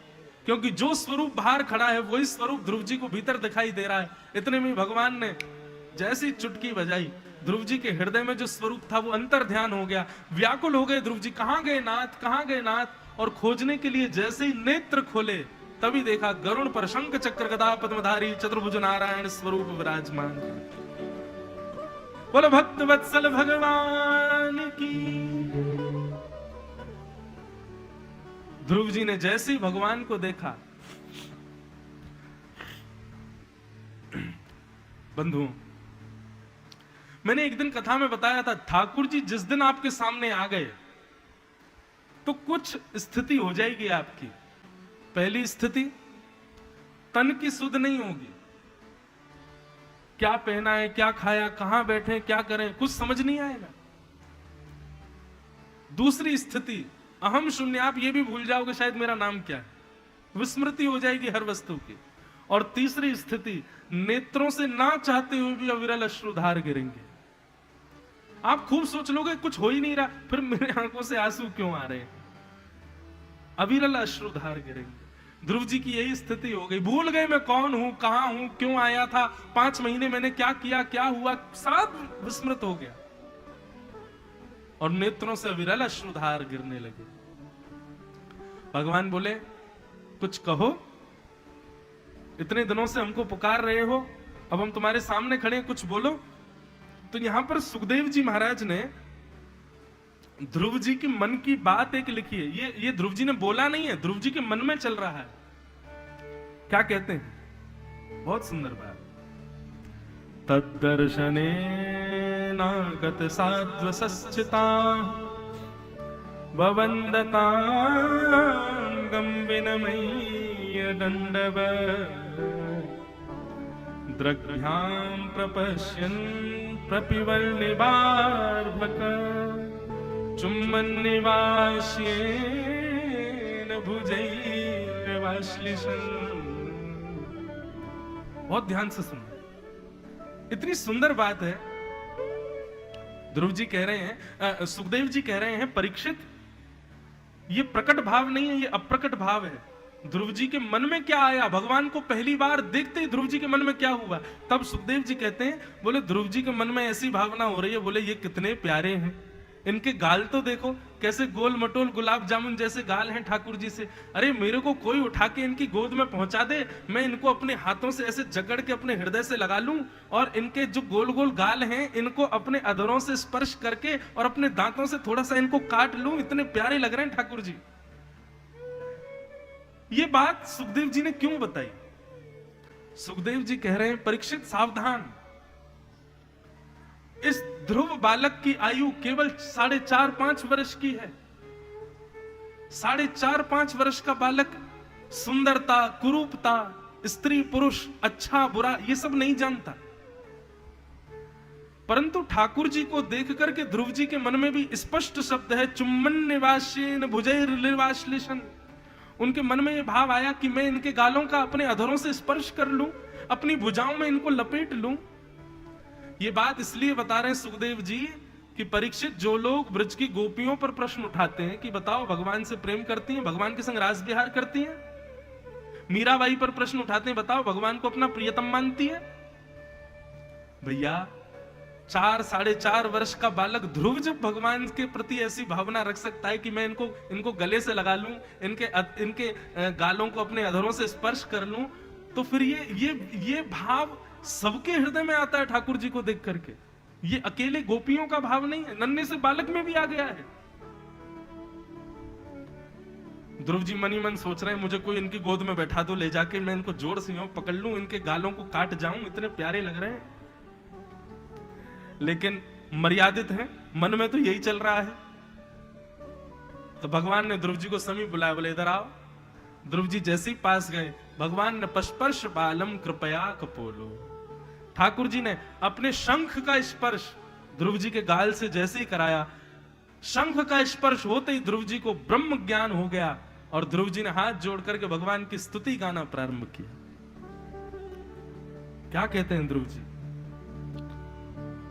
क्योंकि जो स्वरूप बाहर खड़ा है वही स्वरूप ध्रुव जी को भीतर दिखाई दे रहा है। इतने में भगवान ने जैसी चुटकी बजाई, ध्रुव जी के हृदय में जो स्वरूप था वो अंतर ध्यान हो गया। व्याकुल हो गए ध्रुव जी, कहां गए नाथ, कहां गए नाथ। और खोजने के लिए जैसे ही नेत्र खोले तभी देखा गरुड़ पर शंख चक्र गदा पद्मधारी चतुर्भुज नारायण स्वरूप विराजमान। बोलो भक्त वत्सल भगवान की। ध्रुव जी ने जैसे ही भगवान को देखा, बंधुओं, मैंने एक दिन कथा में बताया था, ठाकुर जी जिस दिन आपके सामने आ गए तो कुछ स्थिति हो जाएगी आपकी। पहली स्थिति, तन की सुध नहीं होगी। क्या पहना है, क्या खाया, कहां बैठे, क्या करें, कुछ समझ नहीं आएगा। दूसरी स्थिति, अहम शून्य, आप ये भी भूल जाओगे शायद मेरा नाम क्या है, विस्मृति हो जाएगी हर वस्तु की। और तीसरी स्थिति, नेत्रों से ना चाहते हुए भी अविरल अश्रुधार गिरेंगे। आप खूब सोच लोगे कुछ हो ही नहीं रहा, फिर मेरे आंखों से आंसू क्यों आ रहे हैं, अविरल अश्रुधार गिरेंगे। ध्रुव जी की यही स्थिति हो गई। भूल गए मैं कौन हूं, कहां हूं, क्यों आया था, 5 महीने मैंने क्या किया, क्या हुआ, सब विस्मृत हो गया और नेत्रों से अविरल अश्रुधार गिरने लगे। भगवान बोले, कुछ कहो, इतने दिनों से हमको पुकार रहे हो, अब हम तुम्हारे सामने खड़े हैं, कुछ बोलो। तो यहां पर सुखदेव जी महाराज ने ध्रुव जी के मन की बात एक लिखी है। ये ध्रुव जी ने बोला नहीं है, ध्रुव जी के मन में चल रहा है। क्या कहते हैं, बहुत सुंदर बात। तद्दर्शने नागत साध्वसश्चिता ववन्दता विनमय्य दण्डवत् द्रग्भ्यां प्रपश्यन् प्रपिबर्निबार्भक चुम्बन्निवास्येन भुजैर्वाश्लिषन्। बहुत ध्यान से सुनो, इतनी सुंदर बात है। ध्रुव जी कह रहे हैं, सुखदेव जी कह रहे हैं, परीक्षित, ये प्रकट भाव नहीं है, ये अप्रकट भाव है। ध्रुव जी के मन में क्या आया, भगवान को पहली बार देखते ही ध्रुव जी के मन में क्या हुआ। तब सुखदेव जी कहते हैं, बोले ध्रुव जी के मन में ऐसी भावना हो रही है, बोले ये कितने प्यारे हैं, इनके गाल तो देखो कैसे गोल मटोल गुलाब जामुन जैसे गाल हैं ठाकुर जी से। अरे मेरे को कोई उठा के इनकी गोद में पहुंचा दे, मैं इनको अपने हाथों से ऐसे जकड़ के अपने हृदय से लगा लूं और इनके जो गोल गोल गाल हैं इनको अपने अधरों से स्पर्श करके और अपने दांतों से थोड़ा सा इनको काट लूं, इतने प्यारे लग रहे हैं ठाकुर जी। ये बात सुखदेव जी ने क्यों बताई? सुखदेव जी कह रहे हैं, परीक्षित सावधान, इस ध्रुव बालक की आयु केवल 4.5-5 वर्ष की है। 4.5-5 वर्ष का बालक सुंदरता, कुरूपता, स्त्री पुरुष, अच्छा बुरा ये सब नहीं जानता। परंतु ठाकुर जी को देख करके ध्रुव जी के मन में भी स्पष्ट शब्द है, चुम्बन निवास्येन भुजैर्निवाश्लिषन्। उनके मन में यह भाव आया कि मैं इनके गालों का अपने अधरों से स्पर्श कर लूं, अपनी भुजाओं में इनको लपेट लूं। ये बात इसलिए बता रहे हैं सुखदेव जी कि परीक्षित, जो लोग ब्रज की गोपियों पर प्रश्न उठाते हैं कि बताओ भगवान से प्रेम करती हैं, भगवान के संग रास विहार करती हैं, मीराबाई पर प्रश्न उठाते हैं, बताओ भगवान को अपना प्रियतम मानती है। भैया 4-4.5 वर्ष का बालक ध्रुव जब भगवान के प्रति ऐसी भावना रख सकता है कि मैं इनको गले से लगा लूं, इनके गालों को अपने अधरों से स्पर्श कर लूं, तो फिर ये भाव सबके हृदय में आता है ठाकुर जी को देख करके। ये अकेले गोपियों का भाव नहीं है, नन्हे से बालक में भी आ गया है। ध्रुव जी मन ही मन सोच रहे हैं, मुझे कोई इनकी गोद में बैठा दो, ले जाके मैं इनको जोड़ से पकड़ लूं, इनके गालों को काट जाऊं, इतने प्यारे लग रहे हैं। लेकिन मर्यादित हैं, मन में तो यही चल रहा है। तो भगवान ने ध्रुव जी को समीप बुलाया, बोले इधर आओ। ध्रुव जी जैसे ही पास गए, भगवान ने पस्पर्श बालम कृपया कपोलो, ठाकुर जी ने अपने शंख का स्पर्श ध्रुव जी के गाल से जैसे ही कराया, शंख का स्पर्श होते ही ध्रुव जी को ब्रह्म ज्ञान हो गया और ध्रुव जी ने हाथ जोड़ करके भगवान की स्तुति गाना प्रारंभ किया। क्या कहते हैं ध्रुव जी?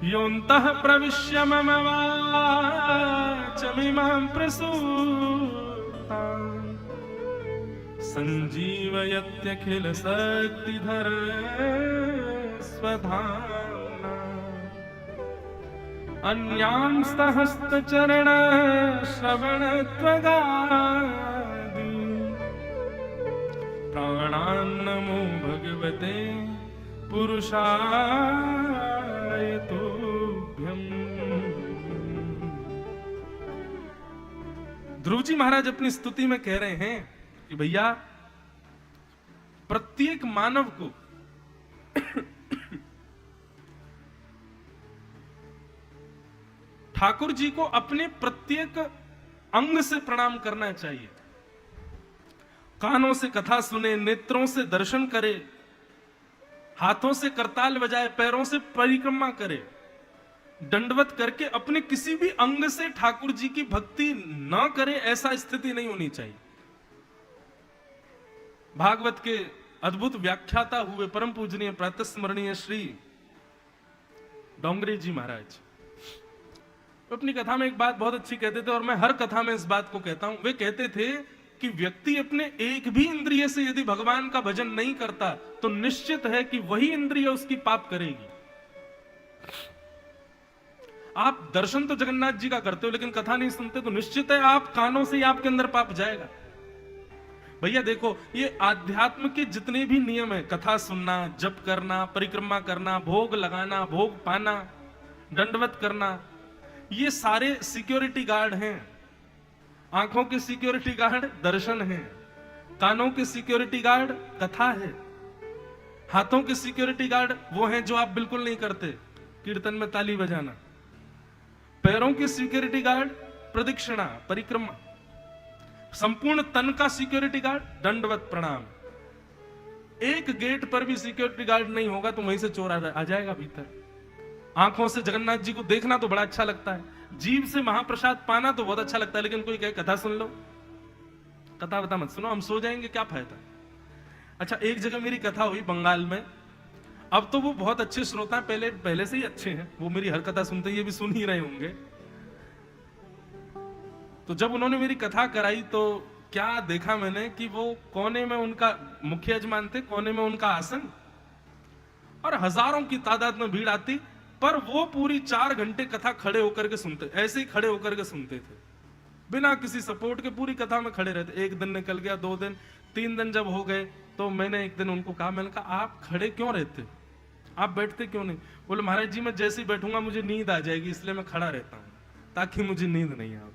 योऽन्तः प्रविश्य मम वाचमिमां प्रसूतां संजीवयत्यखिल शक्तिधर स्वधाम्ना अन्यांस्तहस्तचरण श्रवणत्वगादि प्राणान्नमो भगवते पुरुषाय तुभ्यम्। ध्रुव जी महाराज अपनी स्तुति में कह रहे हैं कि भैया प्रत्येक मानव को ठाकुर जी को अपने प्रत्येक अंग से प्रणाम करना चाहिए। कानों से कथा सुने, नेत्रों से दर्शन करे, हाथों से करताल बजाए, पैरों से परिक्रमा करे, दंडवत करके अपने किसी भी अंग से ठाकुर जी की भक्ति न करे, ऐसा स्थिति नहीं होनी चाहिए। भागवत के अद्भुत व्याख्याता हुए परम पूजनीय प्रातस्मरणीय श्री डोंगरे जी महाराज अपनी कथा में एक बात बहुत अच्छी कहते थे, और मैं हर कथा में इस बात को कहता हूं। वे कहते थे कि व्यक्ति अपने एक भी इंद्रिय से यदि भगवान का भजन नहीं करता तो निश्चित है कि वही इंद्रिय उसकी पाप करेगी। आप दर्शन तो जगन्नाथ जी का करते हो लेकिन कथा नहीं सुनते तो निश्चित है आप कानों से ही आपके अंदर पाप जाएगा। भैया देखो, ये आध्यात्म के जितने भी नियम है, कथा सुनना, जप करना, परिक्रमा करना, भोग लगाना, भोग पाना, दंडवत करना, ये सारे सिक्योरिटी गार्ड हैं। आंखों के सिक्योरिटी गार्ड दर्शन है, कानों के सिक्योरिटी गार्ड कथा है, हाथों के सिक्योरिटी गार्ड वो हैं जो आप बिल्कुल नहीं करते, कीर्तन में ताली बजाना, पैरों के सिक्योरिटी गार्ड प्रदक्षिणा, परिक्रमा, संपूर्ण तन का सिक्योरिटी गार्ड दंडवत प्रणाम। एक गेट पर भी सिक्योरिटी गार्ड नहीं होगा तो वहीं से चोर आ जाएगा भीतर। आंखों से जगन्नाथ जी को देखना तो बड़ा अच्छा लगता है, जीभ से महाप्रसाद पाना तो बहुत अच्छा लगता है, लेकिन कोई कहे कथा सुन लो, कथा बता मत सुनो, हम सो जाएंगे, क्या फायदा। अच्छा, एक जगह मेरी कथा हुई बंगाल में। अब तो वो बहुत अच्छे श्रोता हैं, पहले से ही अच्छे हैं, वो मेरी हर कथा सुनते, ये भी सुन ही रहे होंगे। तो जब उन्होंने मेरी कथा कराई तो क्या देखा मैंने कि वो कोने में उनका मुख्य यजमान थे, कोने में उनका आसन, और हजारों की तादाद में भीड़ आती, पर वो पूरी 4 घंटे कथा खड़े होकर के सुनते, ऐसे ही खड़े होकर के सुनते थे, बिना किसी सपोर्ट के पूरी कथा में खड़े रहते। एक दिन निकल गया, 2 दिन, 3 दिन जब हो गए तो मैंने एक दिन उनको कहा, मैंने कहा आप खड़े क्यों रहते, आप बैठते क्यों नहीं? बोले महाराज जी मैं जैसे ही बैठूंगा मुझे नींद आ जाएगी, इसलिए मैं खड़ा रहता हूं ताकि मुझे नींद नहीं आए।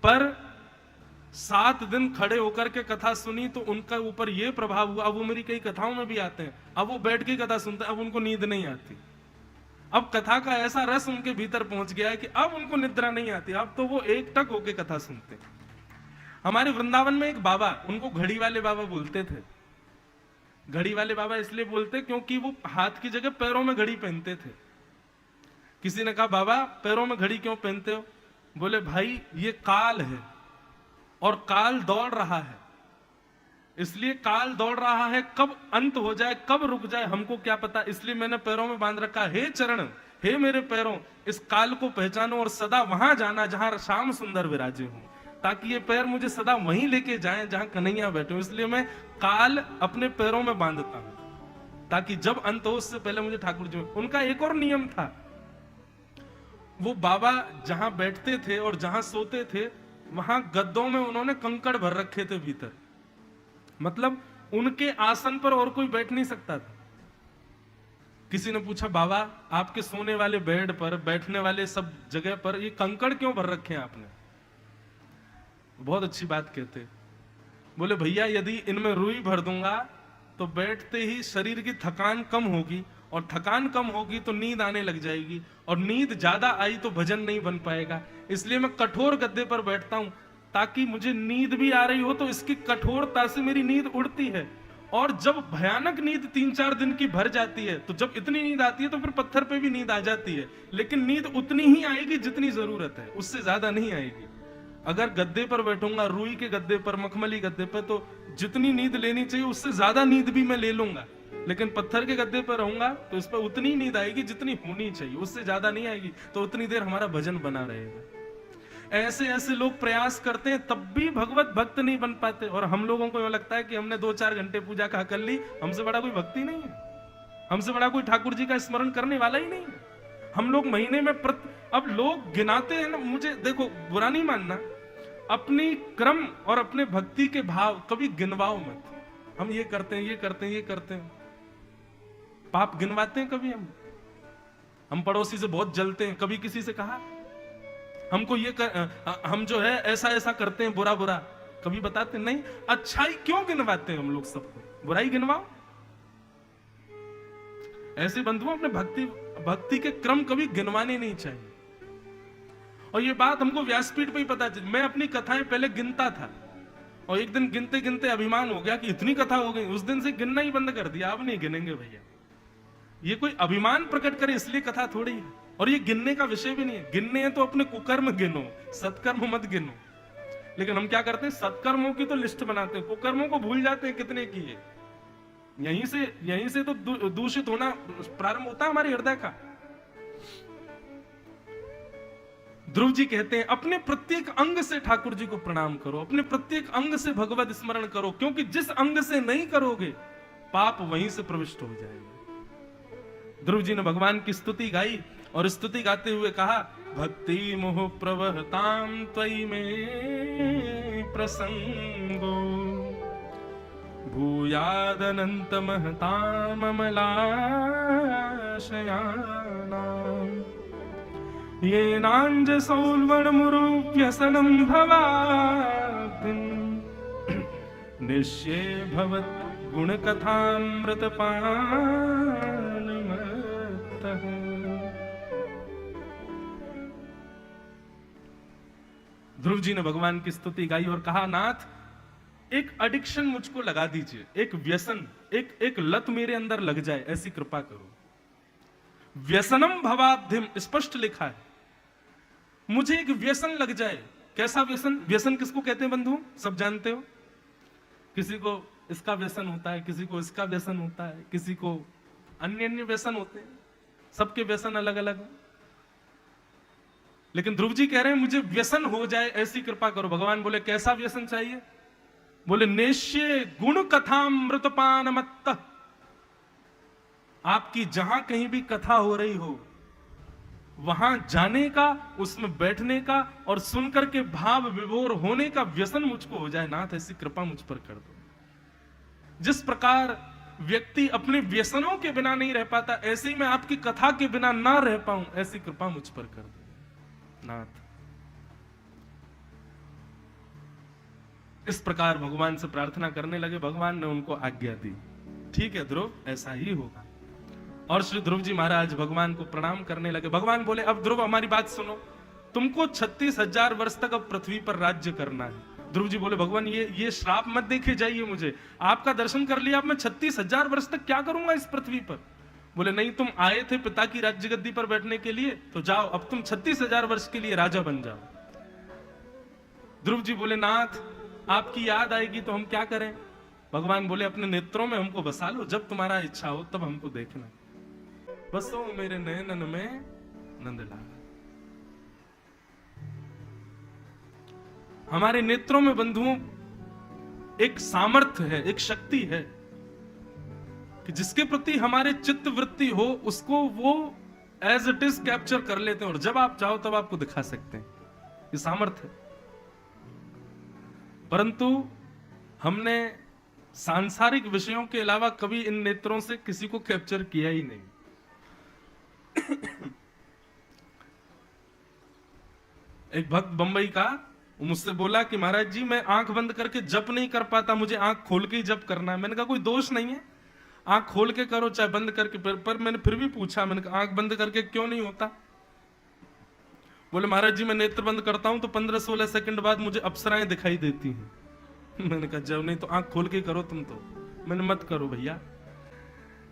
पर 7 दिन खड़े होकर के कथा सुनी तो उनका ऊपर यह प्रभाव हुआ, अब वो मेरी कई कथाओं में भी आते हैं, अब वो बैठ के कथा सुनते हैं, अब उनको नींद नहीं आती। अब कथा का ऐसा रस उनके भीतर पहुंच गया है कि अब उनको निद्रा नहीं आती, अब तो वो एकटक होके कथा सुनते। हमारे वृंदावन में एक बाबा, उनको घड़ी वाले बाबा बोलते थे। घड़ी वाले बाबा इसलिए बोलते क्योंकि वो हाथ की जगह पैरों में घड़ी पहनते थे। किसी ने कहा बाबा पैरों में घड़ी क्यों पहनते हो? बोले भाई ये काल है और काल दौड़ रहा है, इसलिए काल दौड़ रहा है, कब अंत हो जाए कब रुक जाए हमको क्या पता, इसलिए मैंने पैरों में बांध रखा। हे चरण, हे मेरे पैरों, इस काल को पहचानो और सदा वहां जाना जहां श्याम सुंदर विराजे हो, ताकि ये पैर मुझे सदा वहीं लेके जाएं जहां कन्हैया बैठे हो। इसलिए मैं काल अपने पैरों में बांधता हूं ताकि जब अंत हो उससे पहले मुझे ठाकुर जी। उनका एक और नियम था, वो बाबा जहां बैठते थे और जहां सोते थे वहां गद्दों में उन्होंने कंकड़ भर रखे थे भीतर, मतलब उनके आसन पर और कोई बैठ नहीं सकता था। किसी ने पूछा बाबा आपके सोने वाले बेड पर, बैठने वाले सब जगह पर ये कंकड़ क्यों भर रखे हैं आपने? बहुत अच्छी बात कहते, बोले भैया यदि इनमें रुई भर दूंगा तो बैठते ही शरीर की थकान कम होगी और थकान कम होगी तो नींद आने लग जाएगी, और नींद ज्यादा आई तो भजन नहीं बन पाएगा। इसलिए मैं कठोर गद्दे पर बैठता हूं, ताकि मुझे नींद भी आ रही हो तो इसकी कठोरता से मेरी नींद उड़ती है। और जब भयानक नींद 3-4 दिन की भर जाती है, तो जब इतनी नींद आती है तो फिर पत्थर पे भी नींद आ जाती है, लेकिन नींद उतनी ही आएगी जितनी जरूरत है, उससे ज्यादा नहीं आएगी। अगर गद्दे पर बैठूंगा, रुई के गद्दे पर, मखमली गद्दे पर, तो जितनी नींद लेनी चाहिए उससे ज्यादा नींद भी मैं ले लूंगा। लेकिन पत्थर के गद्दे पर रहूंगा तो इस पर उतनी नींद आएगी जितनी होनी चाहिए, उससे ज्यादा नहीं आएगी, तो उतनी देर हमारा भजन बना रहेगा। ऐसे ऐसे लोग प्रयास करते हैं तब भी भगवत भक्त नहीं बन पाते, और हम लोगों को लगता है कि हमने 2-4 घंटे पूजा का कर ली, हमसे बड़ा कोई भक्ति नहीं है, हमसे बड़ा कोई ठाकुर जी का स्मरण करने वाला ही नहीं है। हम लोग महीने में अब लोग गिनाते हैं ना, मुझे देखो बुरा नहीं मानना, अपनी क्रम और अपने भक्ति के भाव कभी गिनवाओ मत। हम ये करते हैं, ये करते हैं, ये करते हैं, पाप गिनवाते हैं कभी? हम पड़ोसी से बहुत जलते हैं, कभी किसी से कहा हमको ये हम जो है ऐसा ऐसा करते हैं, बुरा बुरा कभी बताते नहीं? अच्छाई क्यों गिनवाते हैं हम लोग सबको? बुराई गिनवाओ। ऐसे बंधुओं, अपने भक्ति के क्रम कभी गिनवाने नहीं चाहिए। और ये बात हमको व्यासपीठ पे ही पता चली। मैं अपनी कथाएं पहले गिनता था, और एक दिन गिनते गिनते अभिमान हो गया कि इतनी कथा हो गई, उस दिन से गिनना ही बंद कर दिया। अब नहीं गिनेंगे भैया। ये कोई अभिमान प्रकट करे इसलिए कथा थोड़ी है, और ये गिनने का विषय भी नहीं है। गिनने हैं तो अपने कुकर्म गिनो, सत्कर्म मत गिनो। लेकिन हम क्या करते हैं, सत्कर्मों की तो लिस्ट बनाते हैं, कुकर्मों को भूल जाते हैं कितने किए। यहीं से तो दूषित होना प्रारंभ होता है हमारे हृदय का। ध्रुव जी कहते हैं अपने प्रत्येक अंग से ठाकुर जी को प्रणाम करो, अपने प्रत्येक अंग से भगवत स्मरण करो, क्योंकि जिस अंग से नहीं करोगे पाप वहीं से प्रविष्ट हो जाएगा। ध्रुव जी ने भगवान की स्तुति गाई, और स्तुति गाते हुए कहा, भक्ति मोह प्रवहताम त्वयि में प्रसंगो भूयाद अनंत महताम अमलाशयानाम ये नांज सौल्वणमुरुप्यसनं भवाब्धिं निश्ये भवत् गुणकथामृतपानमत्तः। ध्रुव जी ने भगवान की स्तुति गाई और कहा, नाथ एक एडिक्शन मुझको लगा दीजिए, एक व्यसन, एक लत मेरे अंदर लग जाए, ऐसी कृपा करो। व्यसनम भवाब्धिम स्पष्ट लिखा है, मुझे एक व्यसन लग जाए। कैसा व्यसन? व्यसन किसको कहते हैं बंधु? सब जानते हो। किसी को इसका व्यसन होता है, किसी को इसका व्यसन होता है, किसी को अन्य अन्य व्यसन होते हैं, सबके व्यसन अलग अलग है। लेकिन ध्रुव जी कह रहे हैं मुझे व्यसन हो जाए, ऐसी कृपा करो। भगवान बोले कैसा व्यसन चाहिए? बोले नेश्ये गुण कथामृतपान मत्त। आपकी जहां कहीं भी कथा हो रही हो वहां जाने का, उसमें बैठने का और सुनकर के भाव विभोर होने का व्यसन मुझको हो जाए। नाथ ऐसी कृपा मुझ पर कर दो। जिस प्रकार व्यक्ति अपने व्यसनों के बिना नहीं रह पाता, ऐसे ही मैं आपकी कथा के बिना ना रह पाऊं, ऐसी कृपा मुझ पर कर दो नाथ। इस प्रकार भगवान से प्रार्थना करने लगे। भगवान ने उनको आज्ञा दी, ठीक है ध्रुव, ऐसा ही होगा। और श्री ध्रुव जी महाराज भगवान को प्रणाम करने लगे। भगवान बोले, अब ध्रुव हमारी बात सुनो, तुमको 36,000 वर्ष तक अब पृथ्वी पर राज्य करना है। ध्रुव जी बोले, भगवान ये श्राप मत देखे जाइए, मुझे आपका दर्शन कर लिया, अब मैं 36,000 वर्ष तक क्या करूंगा इस पृथ्वी पर? बोले नहीं, तुम आए थे पिता की राज्य गद्दी पर बैठने के लिए, तो जाओ अब तुम 36,000 वर्ष के लिए राजा बन जाओ। ध्रुव जी बोले, नाथ आपकी याद आएगी तो हम क्या करें? भगवान बोले, अपने नेत्रों में हमको बसा लो, जब तुम्हारा इच्छा हो तब हमको देखना। बसो मेरे नयनन में नंदलाल। हमारे नेत्रों में बंधुओं एक सामर्थ्य है, एक शक्ति है कि जिसके प्रति हमारे चित्त वृत्ति हो उसको वो एज इट इज कैप्चर कर लेते हैं, और जब आप चाहो तब आपको दिखा सकते हैं। ये सामर्थ्य है। परंतु हमने सांसारिक विषयों के अलावा कभी इन नेत्रों से किसी को कैप्चर किया ही नहीं। एक भक्त बंबई का, मुझसे बोला कि महाराज जी मैं आंख बंद करके जप नहीं कर पाता, मुझे आंख खोल के ही जप करना है। मैंने कहा कोई दोष नहीं है, आंख खोल के करो चाहे बंद करके, पर मैंने फिर भी पूछा, मैंने कहा आंख बंद करके क्यों नहीं होता? बोले महाराज जी मैं नेत्र बंद करता हूं तो 15-16 सेकंड बाद मुझे अप्सराएं दिखाई देती हैं। मैंने कहा जब नहीं तो आंख खोल के करो तुम तो। मैंने मत करो भैया,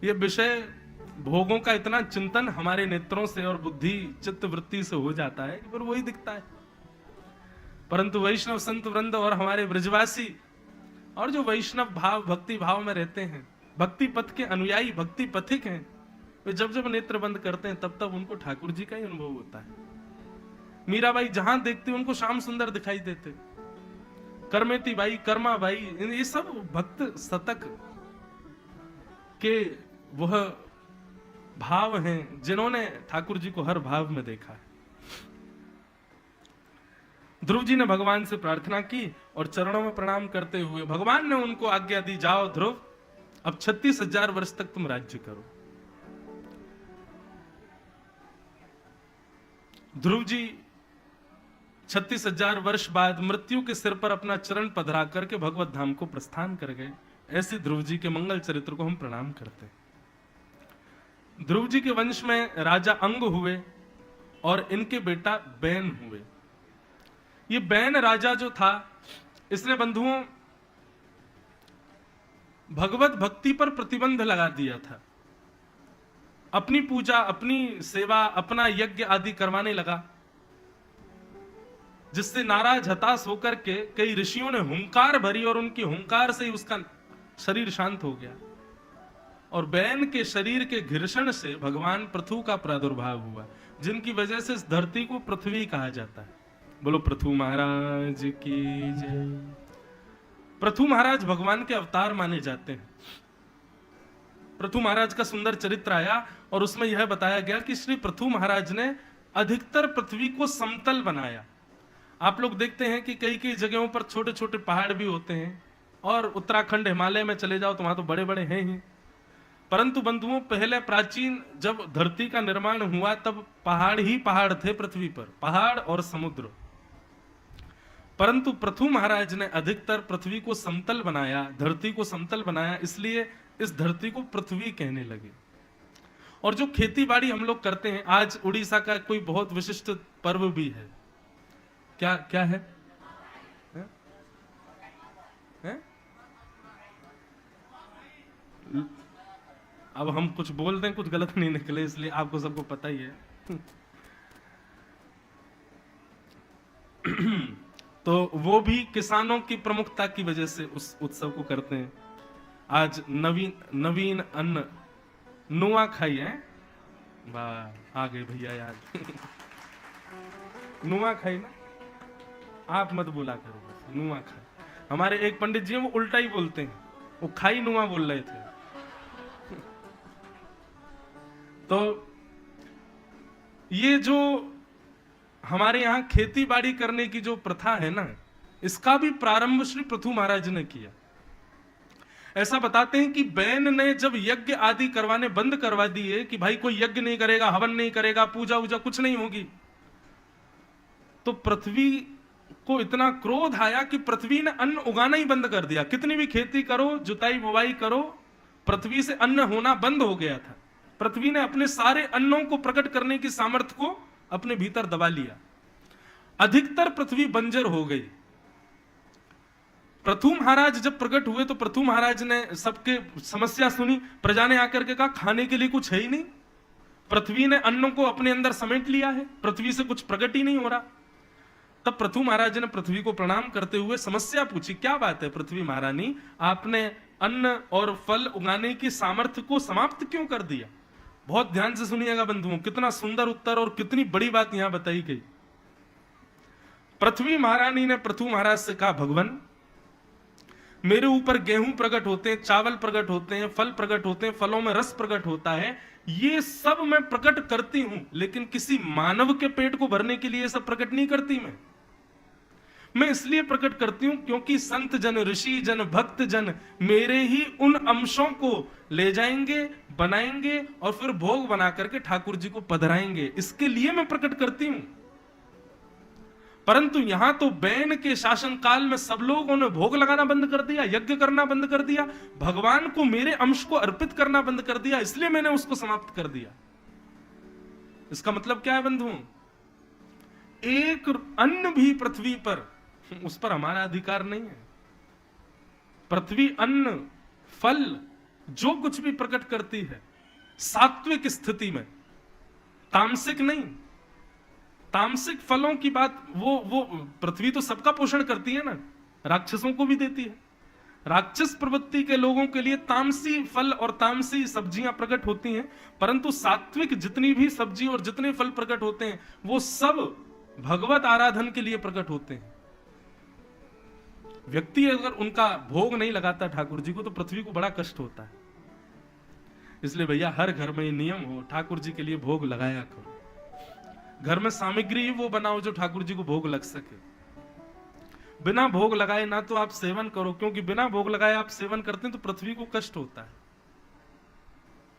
ये विषय भोगों का इतना चिंतन हमारे नेत्रों से और बुद्धि चित्त वृत्ति से हो जाता है कि फिर वही दिखता है। परंतु वैष्णव संत वृंद और हमारे ब्रजवासी और जो वैष्णव भाव भक्ति भाव में रहते हैं, भक्ति पथ के अनुयायी, भक्ति पथिक हैं, वे जब जब नेत्र बंद करते हैं तब तब उनको ठाकुर जी का ही अनुभव होता है। मीराबाई जहां देखते उनको श्याम सुंदर दिखाई देते, करमेती बाई, कर्मा बाई, ये सब भक्त शतक के वह भाव हैं जिन्होंने ठाकुर जी को हर भाव में देखा है। ध्रुव जी ने भगवान से प्रार्थना की और चरणों में प्रणाम करते हुए भगवान ने उनको आज्ञा दी, जाओ ध्रुव अब 36,000 वर्ष तक तुम राज्य करो। ध्रुव जी 36,000 वर्ष बाद मृत्यु के सिर पर अपना चरण पधरा करके भगवत धाम को प्रस्थान कर गए। ऐसे ध्रुव जी के मंगल चरित्र को हम प्रणाम करते हैं। ध्रुव जी के वंश में राजा अंग हुए और इनके बेटा बैन हुए। ये बैन राजा जो था, इसने बंधुओं भगवत भक्ति पर प्रतिबंध लगा दिया था। अपनी पूजा, अपनी सेवा, अपना यज्ञ आदि करवाने लगा, जिससे नाराज हताश होकर के कई ऋषियों ने हुंकार भरी और उनकी हुंकार से ही उसका शरीर शांत हो गया। और बैन के शरीर के घर्षण से भगवान पृथु का प्रादुर्भाव हुआ, जिनकी वजह से इस धरती को पृथ्वी कहा जाता है। बोलो पृथु महाराज की जय। पृथु महाराज भगवान के अवतार माने जाते हैं। पृथु महाराज का सुंदर चरित्र आया और उसमें यह बताया गया कि श्री पृथु महाराज ने अधिकतर पृथ्वी को समतल बनाया। आप लोग देखते हैं कि कई कई जगहों पर छोटे छोटे पहाड़ भी होते हैं, और उत्तराखंड हिमालय में चले जाओ तो वहां तो बड़े बड़े हैं ही। परंतु बंधुओं, पहले प्राचीन जब धरती का निर्माण हुआ तब पहाड़ ही पहाड़ थे पृथ्वी पर, पहाड़ और समुद्र। परंतु पृथु महाराज ने अधिकतर पृथ्वी को समतल बनाया, धरती को समतल बनाया, इसलिए इस धरती को पृथ्वी कहने लगे। और जो खेती बाड़ी हम लोग करते हैं, आज उड़ीसा का कोई बहुत विशिष्ट पर्व भी है। क्या क्या है? अब हम कुछ बोल दें कुछ गलत नहीं निकले, इसलिए आपको सबको पता ही है। तो वो भी किसानों की प्रमुखता की वजह से उस उत्सव को करते हैं। आज नवीन अन्न नुआ खाई है। वाह, आ गए भैया याद। नुआ खाई ना, आप मत बोला करो, नुआ खाई। हमारे एक पंडित जी हैं, वो उल्टा ही बोलते हैं, वो खाई नुआ बोल रहे थे। तो ये जो हमारे यहाँ खेती बाड़ी करने की जो प्रथा है ना, इसका भी प्रारंभ श्री पृथु महाराज ने किया। ऐसा बताते हैं कि बैन ने जब यज्ञ आदि करवाने बंद करवा दिए कि भाई कोई यज्ञ नहीं करेगा, हवन नहीं करेगा, पूजा वूजा कुछ नहीं होगी, तो पृथ्वी को इतना क्रोध आया कि पृथ्वी ने अन्न उगाना ही बंद कर दिया। कितनी भी खेती करो, जुताई बुवाई करो, पृथ्वी से अन्न होना बंद हो गया था। पृथ्वी ने अपने सारे अन्नों को प्रकट करने की सामर्थ्य को अपने भीतर दबा लिया। अधिकतर पृथ्वी बंजर हो गई। पृथु महाराज जब प्रकट हुए तो पृथु महाराज ने सबके समस्या सुनी। प्रजा ने आकर के कहा खाने के लिए कुछ है ही नहीं, पृथ्वी ने अन्नों को अपने अंदर समेट लिया है, पृथ्वी से कुछ प्रकट ही नहीं हो रहा। तब पृथु महाराज ने पृथ्वी को प्रणाम करते हुए समस्या पूछी, क्या बात है पृथ्वी महारानी, आपने अन्न और फल उगाने की सामर्थ्य को समाप्त क्यों कर दिया? बहुत ध्यान से सुनिएगा बंधुओं, कितना सुंदर उत्तर और कितनी बड़ी बात यहां बताई गई। पृथ्वी महारानी ने पृथु महाराज से कहा, भगवान मेरे ऊपर गेहूं प्रकट होते हैं, चावल प्रकट होते हैं, फल प्रकट होते हैं, फलों में रस प्रकट होता है, ये सब मैं प्रकट करती हूं, लेकिन किसी मानव के पेट को भरने के लिए सब प्रकट नहीं करती। मैं इसलिए प्रकट करती हूं क्योंकि संत जन, ऋषि जन, भक्त जन मेरे ही उन अंशों को ले जाएंगे, बनाएंगे और फिर भोग बना करके ठाकुर जी को पधराएंगे, इसके लिए मैं प्रकट करती हूं। परंतु यहां तो बैन के शासन काल में सब लोगों ने भोग लगाना बंद कर दिया, यज्ञ करना बंद कर दिया, भगवान को मेरे अंश को अर्पित करना बंद कर दिया, इसलिए मैंने उसको समाप्त कर दिया। इसका मतलब क्या है बंधुओं? एक अन्न भी पृथ्वी पर, उस पर हमारा अधिकार नहीं है। पृथ्वी अन्न फल जो कुछ भी प्रकट करती है सात्विक स्थिति में, तामसिक नहीं। तामसिक फलों की बात, वो पृथ्वी तो सबका पोषण करती है ना, राक्षसों को भी देती है। राक्षस प्रवृत्ति के लोगों के लिए तामसी फल और तामसी सब्जियां प्रकट होती हैं, परंतु सात्विक जितनी भी सब्जी और जितने फल प्रकट होते हैं वो सब भगवत आराधन के लिए प्रकट होते हैं। व्यक्ति अगर उनका भोग नहीं लगाता ठाकुर जी को तो पृथ्वी को बड़ा कष्ट होता है। इसलिए भैया हर घर में ये नियम हो, ठाकुर जी के लिए भोग लगाया करो। घर में सामग्री वो बनाओ जो ठाकुर जी को भोग लग सके। बिना भोग लगाए ना तो आप सेवन करो, क्योंकि बिना भोग लगाए आप सेवन करते हैं तो पृथ्वी को कष्ट होता है,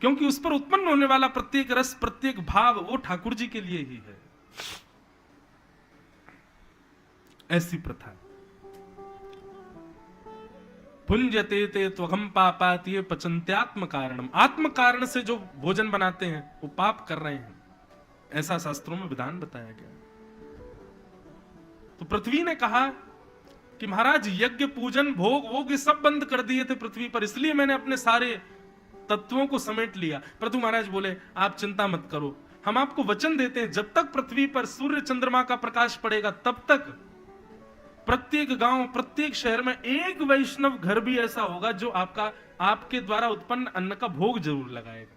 क्योंकि उस पर उत्पन्न होने वाला प्रत्येक रस, प्रत्येक भाव वो ठाकुर जी के लिए ही है। ऐसी प्रथा। भुंजते ते त्वघम पापात, ये पचंत्यात्म कारणम, आत्म कारण से जो भोजन बनाते हैं वो पाप कर रहे हैं, ऐसा शास्त्रों में विधान बताया गया। तो पृथ्वी ने कहा कि महाराज यज्ञ पूजन भोग वोग ये सब बंद कर दिए थे पृथ्वी पर, इसलिए मैंने अपने सारे तत्वों को समेट लिया। परंतु महाराज बोले आप चिंता मत करो, हम आपको वचन देते हैं जब तक पृथ्वी पर सूर्य चंद्रमा का प्रकाश पड़ेगा तब तक प्रत्येक गांव, प्रत्येक शहर में एक वैष्णव घर भी ऐसा होगा जो आपके द्वारा उत्पन्न अन्न का भोग जरूर लगाएगा।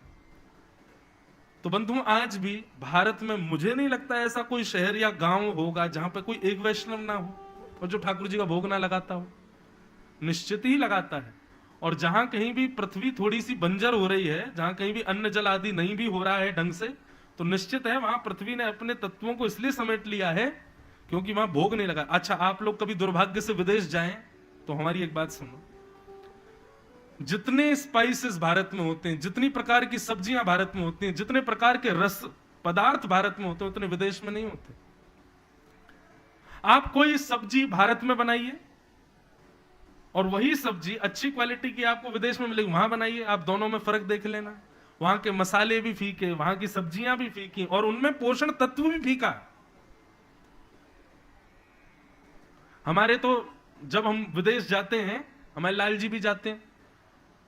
तो बंधुओं आज भी भारत में मुझे नहीं लगता ऐसा कोई शहर या गांव होगा जहां पर कोई एक वैष्णव ना हो और जो ठाकुर जी का भोग ना लगाता हो। निश्चित ही लगाता है। और जहां कहीं भी पृथ्वी थोड़ी सी बंजर हो रही है, जहां कहीं भी अन्न जल आदि नहीं भी हो रहा है ढंग से, तो निश्चित है वहां पृथ्वी ने अपने तत्वों को इसलिए समेट लिया है क्योंकि वहां भोग नहीं लगा। अच्छा, आप लोग कभी दुर्भाग्य से विदेश जाएं तो हमारी एक बात सुनो, जितने स्पाइसेस भारत में होते हैं, जितनी प्रकार की सब्जियां भारत में होती हैं, जितने प्रकार के रस पदार्थ भारत में होते हैं उतने विदेश में नहीं होते। आप कोई सब्जी भारत में बनाइए और वही सब्जी अच्छी क्वालिटी की आपको विदेश में मिलेगी, वहां बनाइए, आप दोनों में फर्क देख लेना। वहां के मसाले भी फीके, वहां की सब्जियां भी फीकी और उनमें पोषण तत्व भी फीका। हमारे तो जब हम विदेश जाते हैं, हमारे लाल जी भी जाते हैं,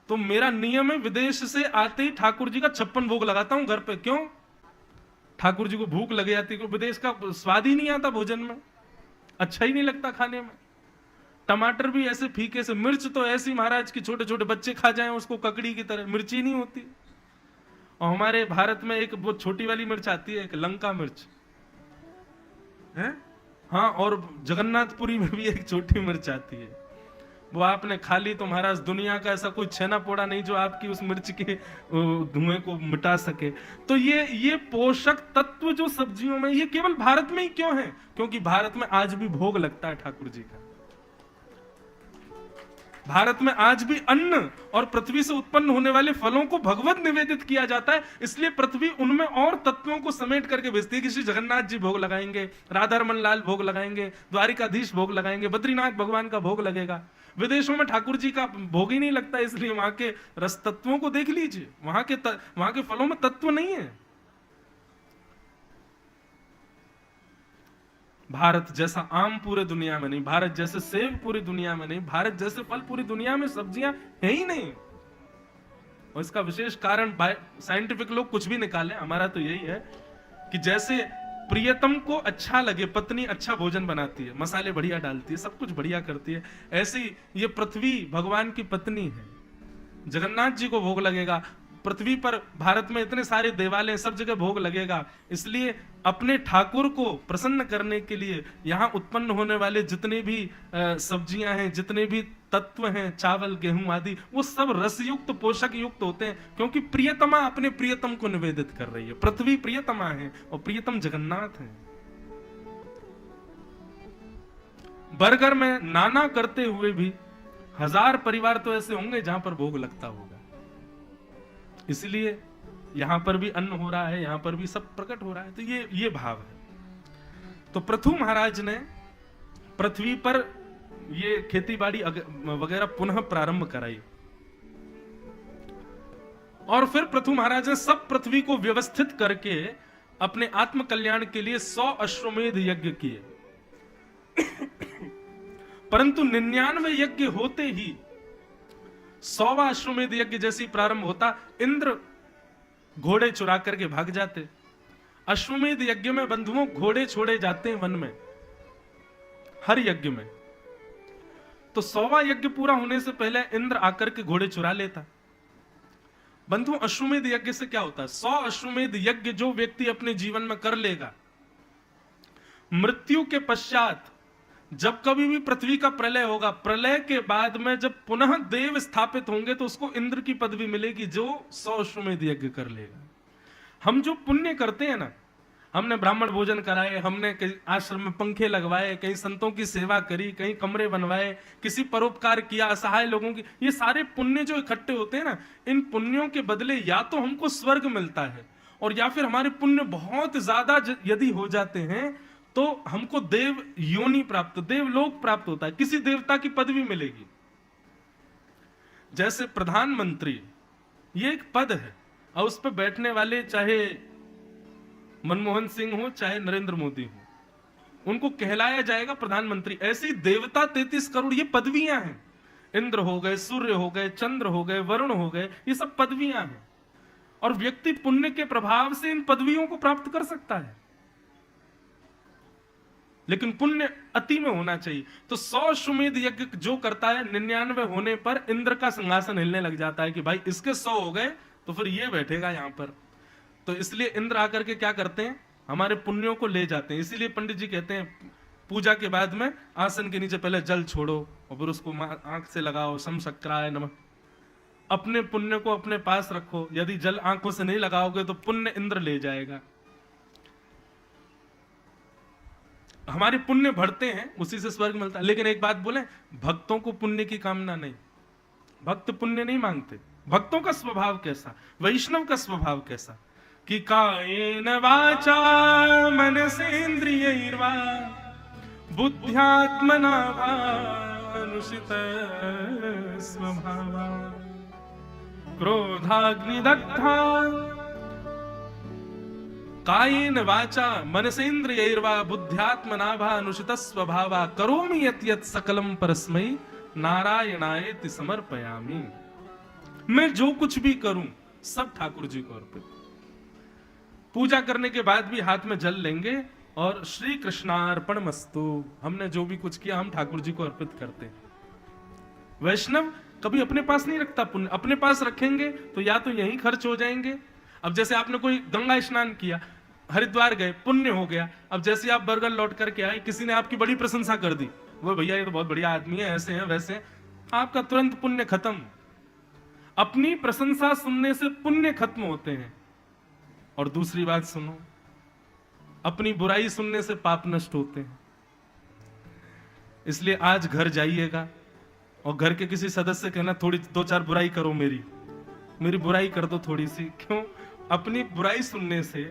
तो मेरा नियम है विदेश से आते ही ठाकुर जी का 56 भोग लगाता हूं घर पे। क्यों? ठाकुर जी को भूख लग जाती है, विदेश का स्वाद ही नहीं आता भोजन में, अच्छा ही नहीं लगता खाने में। टमाटर भी ऐसे फीके से, मिर्च तो ऐसी महाराज की छोटे छोटे बच्चे खा जाएं उसको ककड़ी की तरह, मिर्ची नहीं होती। और हमारे भारत में एक वो छोटी वाली मिर्च आती है, एक लंका मिर्च है, हाँ, और जगन्नाथपुरी में भी एक छोटी मिर्च आती है, वो आपने खा ली तो महाराज दुनिया का ऐसा कोई छेना पोड़ा नहीं जो आपकी उस मिर्च के धुएं को मिटा सके। तो ये पोषक तत्व जो सब्जियों में, ये केवल भारत में ही क्यों है? क्योंकि भारत में आज भी भोग लगता है ठाकुर जी का। भारत में आज भी अन्न और पृथ्वी से उत्पन्न होने वाले फलों को भगवत निवेदित किया जाता है, इसलिए पृथ्वी उनमें और तत्वों को समेट करके भेजती है कि श्री जगन्नाथ जी भोग लगाएंगे, राधा रमन लाल भोग लगाएंगे, द्वारिकाधीश भोग लगाएंगे, बद्रीनाथ भगवान का भोग लगेगा। विदेशों में ठाकुर जी का भोग ही नहीं लगता, इसलिए वहां के रस तत्वों को देख लीजिए, वहां के फलों में तत्व नहीं है। भारत जैसा आम पूरे दुनिया में नहीं, भारत जैसे सेब पूरी दुनिया में नहीं, भारत जैसे फल पूरी दुनिया में, सब्जियां है ही नहीं। और इसका विशेष कारण साइंटिफिक लोग कुछ भी निकाले, हमारा तो यही है कि जैसे प्रियतम को अच्छा लगे, पत्नी अच्छा भोजन बनाती है, मसाले बढ़िया डालती है, सब कुछ बढ़िया करती है, ऐसी ये पृथ्वी भगवान की पत्नी है। जगन्नाथ जी को भोग लगेगा, पृथ्वी पर भारत में इतने सारे देवालय, सब जगह भोग लगेगा। इसलिए अपने ठाकुर को प्रसन्न करने के लिए यहाँ उत्पन्न होने वाले जितने भी सब्जियां हैं, जितने भी तत्व हैं, चावल गेहूं आदि, वो सब रसयुक्त पोषक युक्त होते हैं, क्योंकि प्रियतमा अपने प्रियतम को निवेदित कर रही है। पृथ्वी प्रियतमा है और प्रियतम जगन्नाथ है। बर्गर में नाना करते हुए भी 1000 परिवार तो ऐसे होंगे जहां पर भोग लगता होगा। इसलिए यहां पर भी अन्न हो रहा है, यहां पर भी सब प्रकट हो रहा है। तो ये भाव है। तो पृथु महाराज ने पृथ्वी पर ये खेती बाड़ी वगैरह पुनः प्रारंभ कराई। और फिर पृथु महाराज ने सब पृथ्वी को व्यवस्थित करके अपने आत्म कल्याण के लिए 100 अश्वमेध यज्ञ किए। परंतु 99 यज्ञ होते ही 100वां अश्वमेध यज्ञ जैसे ही प्रारंभ होता, इंद्र घोड़े चुरा करके भाग जाते। अश्वमेध यज्ञ में बंधुओं घोड़े छोड़े जाते हैं वन में, हर यज्ञ में। तो 100वां यज्ञ पूरा होने से पहले इंद्र आकर के घोड़े चुरा लेता। बंधु, अश्वमेध यज्ञ से क्या होता है? 100 अश्वमेध यज्ञ जो व्यक्ति अपने जीवन में कर लेगा, मृत्यु के पश्चात जब कभी भी पृथ्वी का प्रलय होगा, प्रलय के बाद में जब पुनः देव स्थापित होंगे तो उसको इंद्र की पदवी मिलेगी, जो 100 अश्वमेध यज्ञ कर लेगा। हम जो पुण्य करते हैं ना, हमने ब्राह्मण भोजन कराए, हमने कई आश्रम में पंखे लगवाए, कई संतों की सेवा करी, कई कमरे बनवाए, किसी परोपकार किया, असहाय लोगों की, ये सारे पुण्य जो इकट्ठे होते हैं ना, इन पुण्यों के बदले या तो हमको स्वर्ग मिलता है, और या फिर हमारे पुण्य बहुत ज्यादा यदि हो जाते हैं तो हमको देव योनि प्राप्त, देवलोक प्राप्त होता है, किसी देवता की पदवी मिलेगी। जैसे प्रधानमंत्री, ये एक पद है, और उस पर बैठने वाले चाहे मनमोहन सिंह हो चाहे नरेंद्र मोदी हो, उनको कहलाया जाएगा प्रधानमंत्री। ऐसी देवता 33 करोड़, ये पदवियां हैं। इंद्र हो गए, सूर्य हो गए, चंद्र हो गए, वरुण हो गए, ये सब पदवियां हैं, और व्यक्ति पुण्य के प्रभाव से इन पदवियों को प्राप्त कर सकता है, लेकिन पुण्य अति में होना चाहिए। तो 100 अश्वमेध यज्ञ जो करता है, 99 होने पर इंद्र का सिंहासन हिलने लग जाता है कि भाई इसके 100 हो गए तो फिर ये बैठेगा यहां पर। तो इसलिए इंद्र आकर के क्या करते हैं, हमारे पुण्यों को ले जाते हैं। इसीलिए पंडित जी कहते हैं पूजा के बाद में आसन के नीचे पहले जल छोड़ो और फिर उसको आंख से लगाओ, सम शक्राय नमः। अपने पुण्य को अपने पास रखो, यदि जल आंखों से नहीं लगाओगे तो पुण्य इंद्र ले जाएगा। हमारे पुण्य बढ़ते हैं, उसी से स्वर्ग मिलता है। लेकिन एक बात बोले, भक्तों को पुण्य की कामना नहीं, भक्त पुण्य नहीं मांगते। भक्तों का स्वभाव कैसा, वैष्णव का स्वभाव कैसा, कि कायेन वाचा मनसेन्द्रियैर्वा बुद्ध्यात्मना अनुषित स्वभावा क्रोधाग्निदग्धा कायेन वाचा मनसेन्द्रियैर्वा बुद्ध्यात्मना अनुषित स्वभावा करोमि यत् यत् सकलम परस्मै नारायणायेति समर्पयामि। मैं जो कुछ भी करूं सब ठाकुर जी को अर्पित। पूजा करने के बाद भी हाथ में जल लेंगे और श्री कृष्णार्पणमस्तु, हमने जो भी कुछ किया हम ठाकुर जी को अर्पित करते हैं। वैष्णव कभी अपने पास नहीं रखता पुण्य, अपने पास रखेंगे तो या तो यहीं खर्च हो जाएंगे। अब जैसे आपने कोई गंगा स्नान किया, हरिद्वार गए, पुण्य हो गया, अब जैसे आप बरगढ़ लौट करके आए, किसी ने आपकी बड़ी प्रशंसा कर दी, वो भैया ये तो बहुत बढ़िया आदमी है, ऐसे हैं वैसे हैं, आपका तुरंत पुण्य खत्म। अपनी प्रशंसा सुनने से पुण्य खत्म होते हैं। और दूसरी बात सुनो, अपनी बुराई सुनने से पाप नष्ट होते हैं। इसलिए आज घर जाइएगा और घर के किसी सदस्य से कहना थोड़ी 2-4 बुराई करो, मेरी बुराई कर दो थोड़ी सी। क्यों? अपनी बुराई सुनने से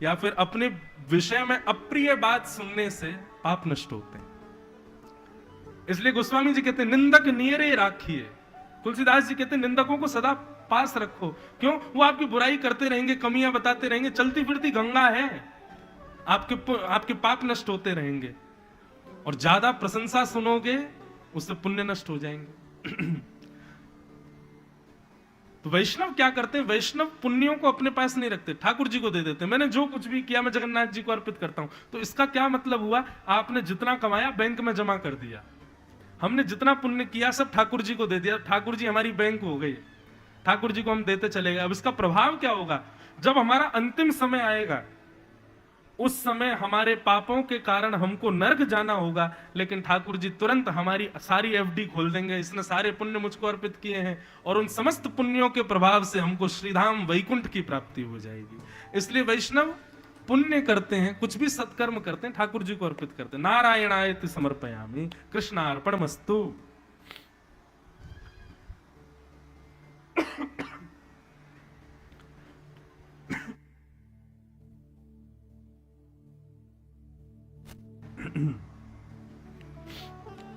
या फिर अपने विषय में अप्रिय बात सुनने से पाप नष्ट होते हैं। इसलिए गोस्वामी जी कहते हैं निंदक नियरे राखिए, तुलसीदास जी कहते हैं निंदकों को सदा पास रखो। क्यों? वो आपकी बुराई करते रहेंगे, कमियां बताते रहेंगे, चलती फिरती गंगा है, आपके पाप नष्ट होते रहेंगे। और ज्यादा प्रशंसा सुनोगे उससे पुण्य नष्ट हो जाएंगे। तो वैष्णव क्या करते हैं, वैष्णव पुण्यों को अपने पास नहीं रखते, ठाकुर जी को दे देते। मैंने जो कुछ भी किया मैं जगन्नाथ जी को अर्पित करता हूं। तो इसका क्या मतलब हुआ, आपने जितना कमाया बैंक में जमा कर दिया, हमने जितना पुण्य किया सब ठाकुर जी को दे दिया, ठाकुर जी हमारी बैंक हो गई, ठाकुर जी को हम देते चले गए। अब इसका प्रभाव क्या होगा, जब हमारा अंतिम समय आएगा उस समय हमारे पापों के कारण हमको नरक जाना होगा, लेकिन ठाकुर जी तुरंत हमारी सारी एफडी खोल देंगे, इसने सारे पुण्य मुझको अर्पित किए हैं, और उन समस्त पुण्यों के प्रभाव से हमको श्रीधाम वैकुंठ की प्राप्ति हो जाएगी। इसलिए वैष्णव पुण्य करते हैं, कुछ भी सत्कर्म करते हैं, ठाकुर जी को अर्पित करते हैं। नारायणायति समर्पयामि, कृष्णार्पणमस्तु।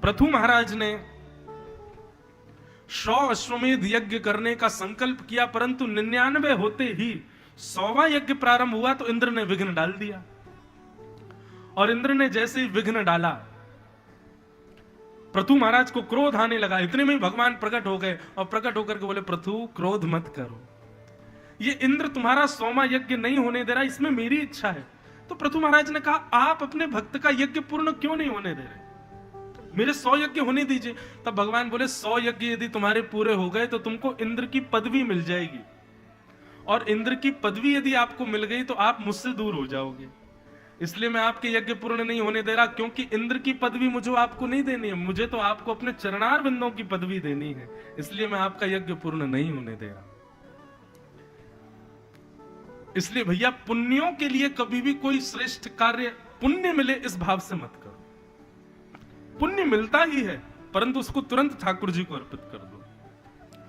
पृथु महाराज ने 100 अश्वमेध यज्ञ करने का संकल्प किया, परंतु 99 होते ही 100वां यज्ञ प्रारंभ हुआ तो इंद्र ने विघ्न डाल दिया। और इंद्र ने जैसे ही विघ्न डाला, पृथु महाराज को क्रोध आने लगा। इतने में ही भगवान प्रकट हो गए और प्रकट होकर के बोले, पृथु क्रोध मत करो, ये इंद्र तुम्हारा 100वां यज्ञ नहीं होने दे रहा, इसमें मेरी इच्छा है। तो पृथु महाराज ने कहा, आप अपने भक्त का यज्ञ पूर्ण क्यों नहीं होने दे रहे, मेरे 100 यज्ञ होने दीजिए। तब भगवान बोले, 100 यज्ञ यदि तुम्हारे पूरे हो गए तो तुमको इंद्र की पदवी मिल जाएगी, और इंद्र की पदवी यदि आपको मिल गई तो आप मुझसे दूर हो जाओगे। इसलिए मैं आपके यज्ञ पूर्ण नहीं होने दे रहा, क्योंकि इंद्र की पदवी मुझे आपको नहीं देनी है, मुझे तो आपको अपने चरणार बिंदों की पदवी देनी है, इसलिए मैं आपका यज्ञ पूर्ण नहीं होने दे रहा। इसलिए भैया, पुण्यों के लिए कभी भी कोई श्रेष्ठ कार्य पुण्य मिले इस भाव से मत करो। पुण्य मिलता ही है, परंतु उसको तुरंत ठाकुर जी को अर्पित कर दो।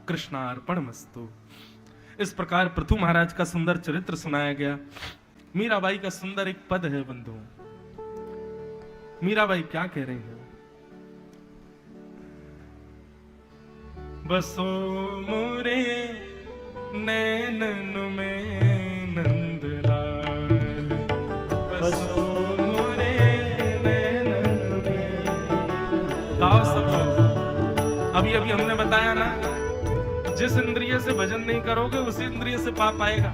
कृष्णार्पणमस्तु। इस प्रकार पृथु महाराज का सुंदर चरित्र सुनाया गया। मीराबाई का सुंदर एक पद है बंधु। मीराबाई क्या कह रही है? बसो मोरे नैनन में नंदलाल, बसो मोरे नैनन में। गाओ सब लोग। अभी अभी हमने बताया ना, जिस इंद्रिय से भजन नहीं करोगे उसी इंद्रिय से पाप आएगा।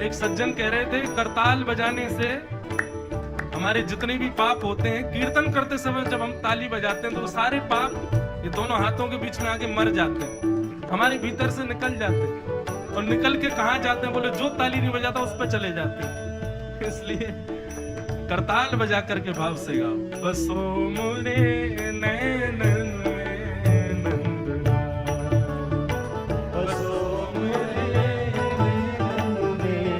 एक सज्जन कह रहे थे, करताल बजाने से हमारे जितने भी पाप होते हैं, कीर्तन करते समय जब हम ताली बजाते हैं तो सारे पाप ये दोनों हाथों के बीच में आके मर जाते हैं, हमारे भीतर से निकल जाते हैं। और निकल के कहां जाते हैं? बोले, जो ताली नहीं बजाता उस पर चले जाते हैं। इसलिए करताल बजा करके भाव से गाओ। बसो मोरे नैनन में नंदलाल, बसो मोरे नैनन में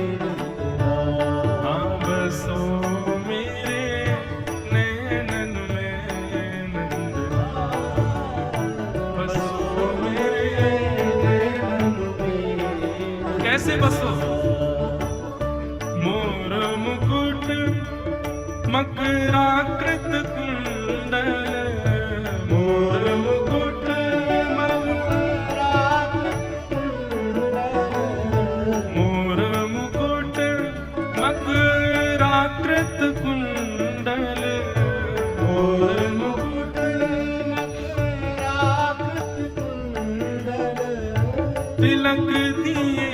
नंदलाल, हाँ बसो मेरे नैनन में नंदलाल, बसो मेरे नैनन में। कैसे बसो? मोर मुकुट मकराकृत कुंडल, मोर मुकुट मकराकृत कुंडल, मोर मुकुट मकराकृत कुंडल, मोर मुकुट मकराकृत कुंडल, तिलक दिए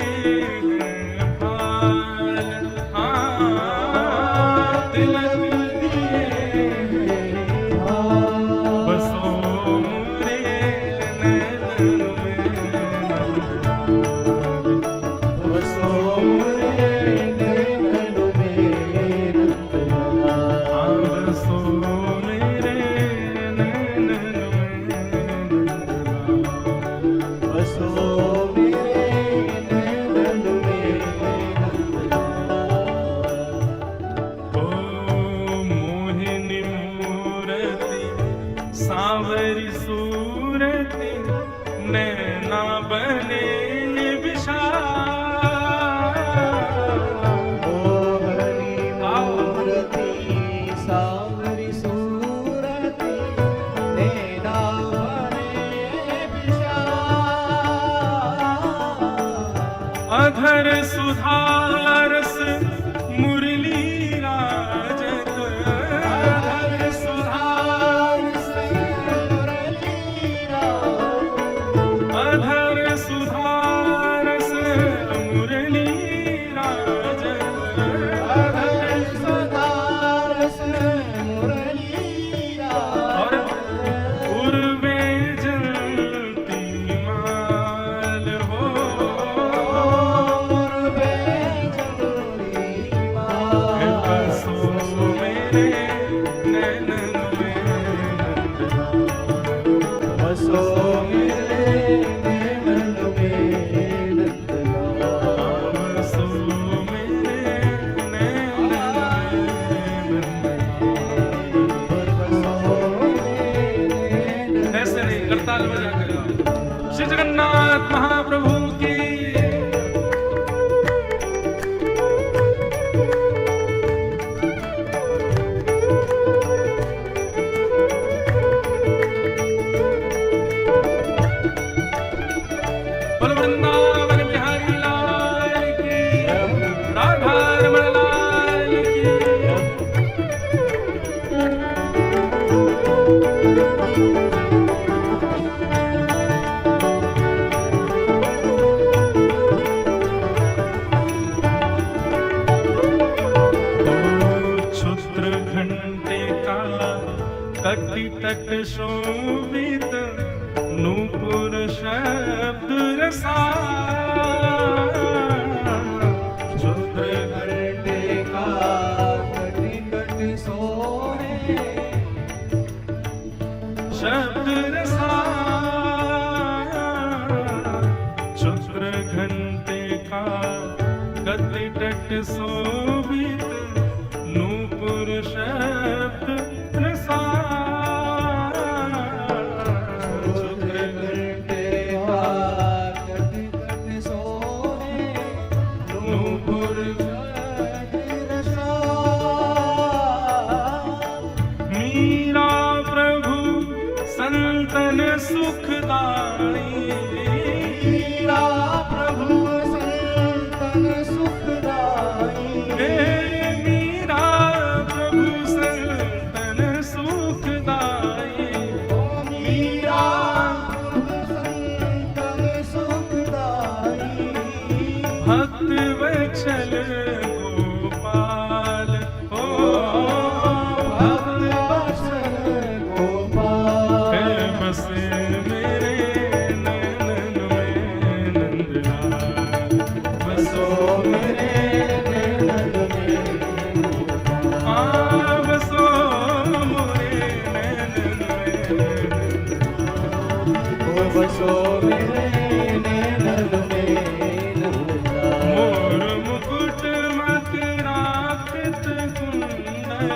सांवरी सूरती नैना बने विशाल, मोहनी मूरति सांवरी सूरती नैना बने विशाल, अधर सुधारस मुरली राजत, अधर सुधारस अधर सुधारस मुरली राजत, अधर सुधारस मुरली राजत, पूर्वे जलती माल हो, पूर्वे जलती माल, बसो मेरे नैनन में नंदलाल, बसो श्री जगन्नाथ महाप्रभु की। तट शोभित नूपुर शब्द रसा शुभ्र घंटे का कटी कट सोहे शब्द रसा शुभ्र घंटे का कति तट शोभित नूपुर शब्द रसा शुभ्र घंटे का कटी कट सोहे नूपुर शब्द रसा मीरा प्रभु संतन सुखदाई मीरा प्रभु संतन सुखदाई मीरा प्रभु संतन सुखदाई मीरा प्रभु संतन सुखदाई भक्त वत्सल गोपाल ओ भक्त वत्सल गोपाल है बसे मेरे नैनन में नंदलाल बसो मेरे नैनन में बसो मोरे नैनन में ओ बसो मेरे नैनन में मोर मुकुट मकराकृत कुंडल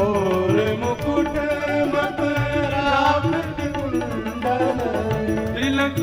और मुकुट मकराकृत कुंडल तिलक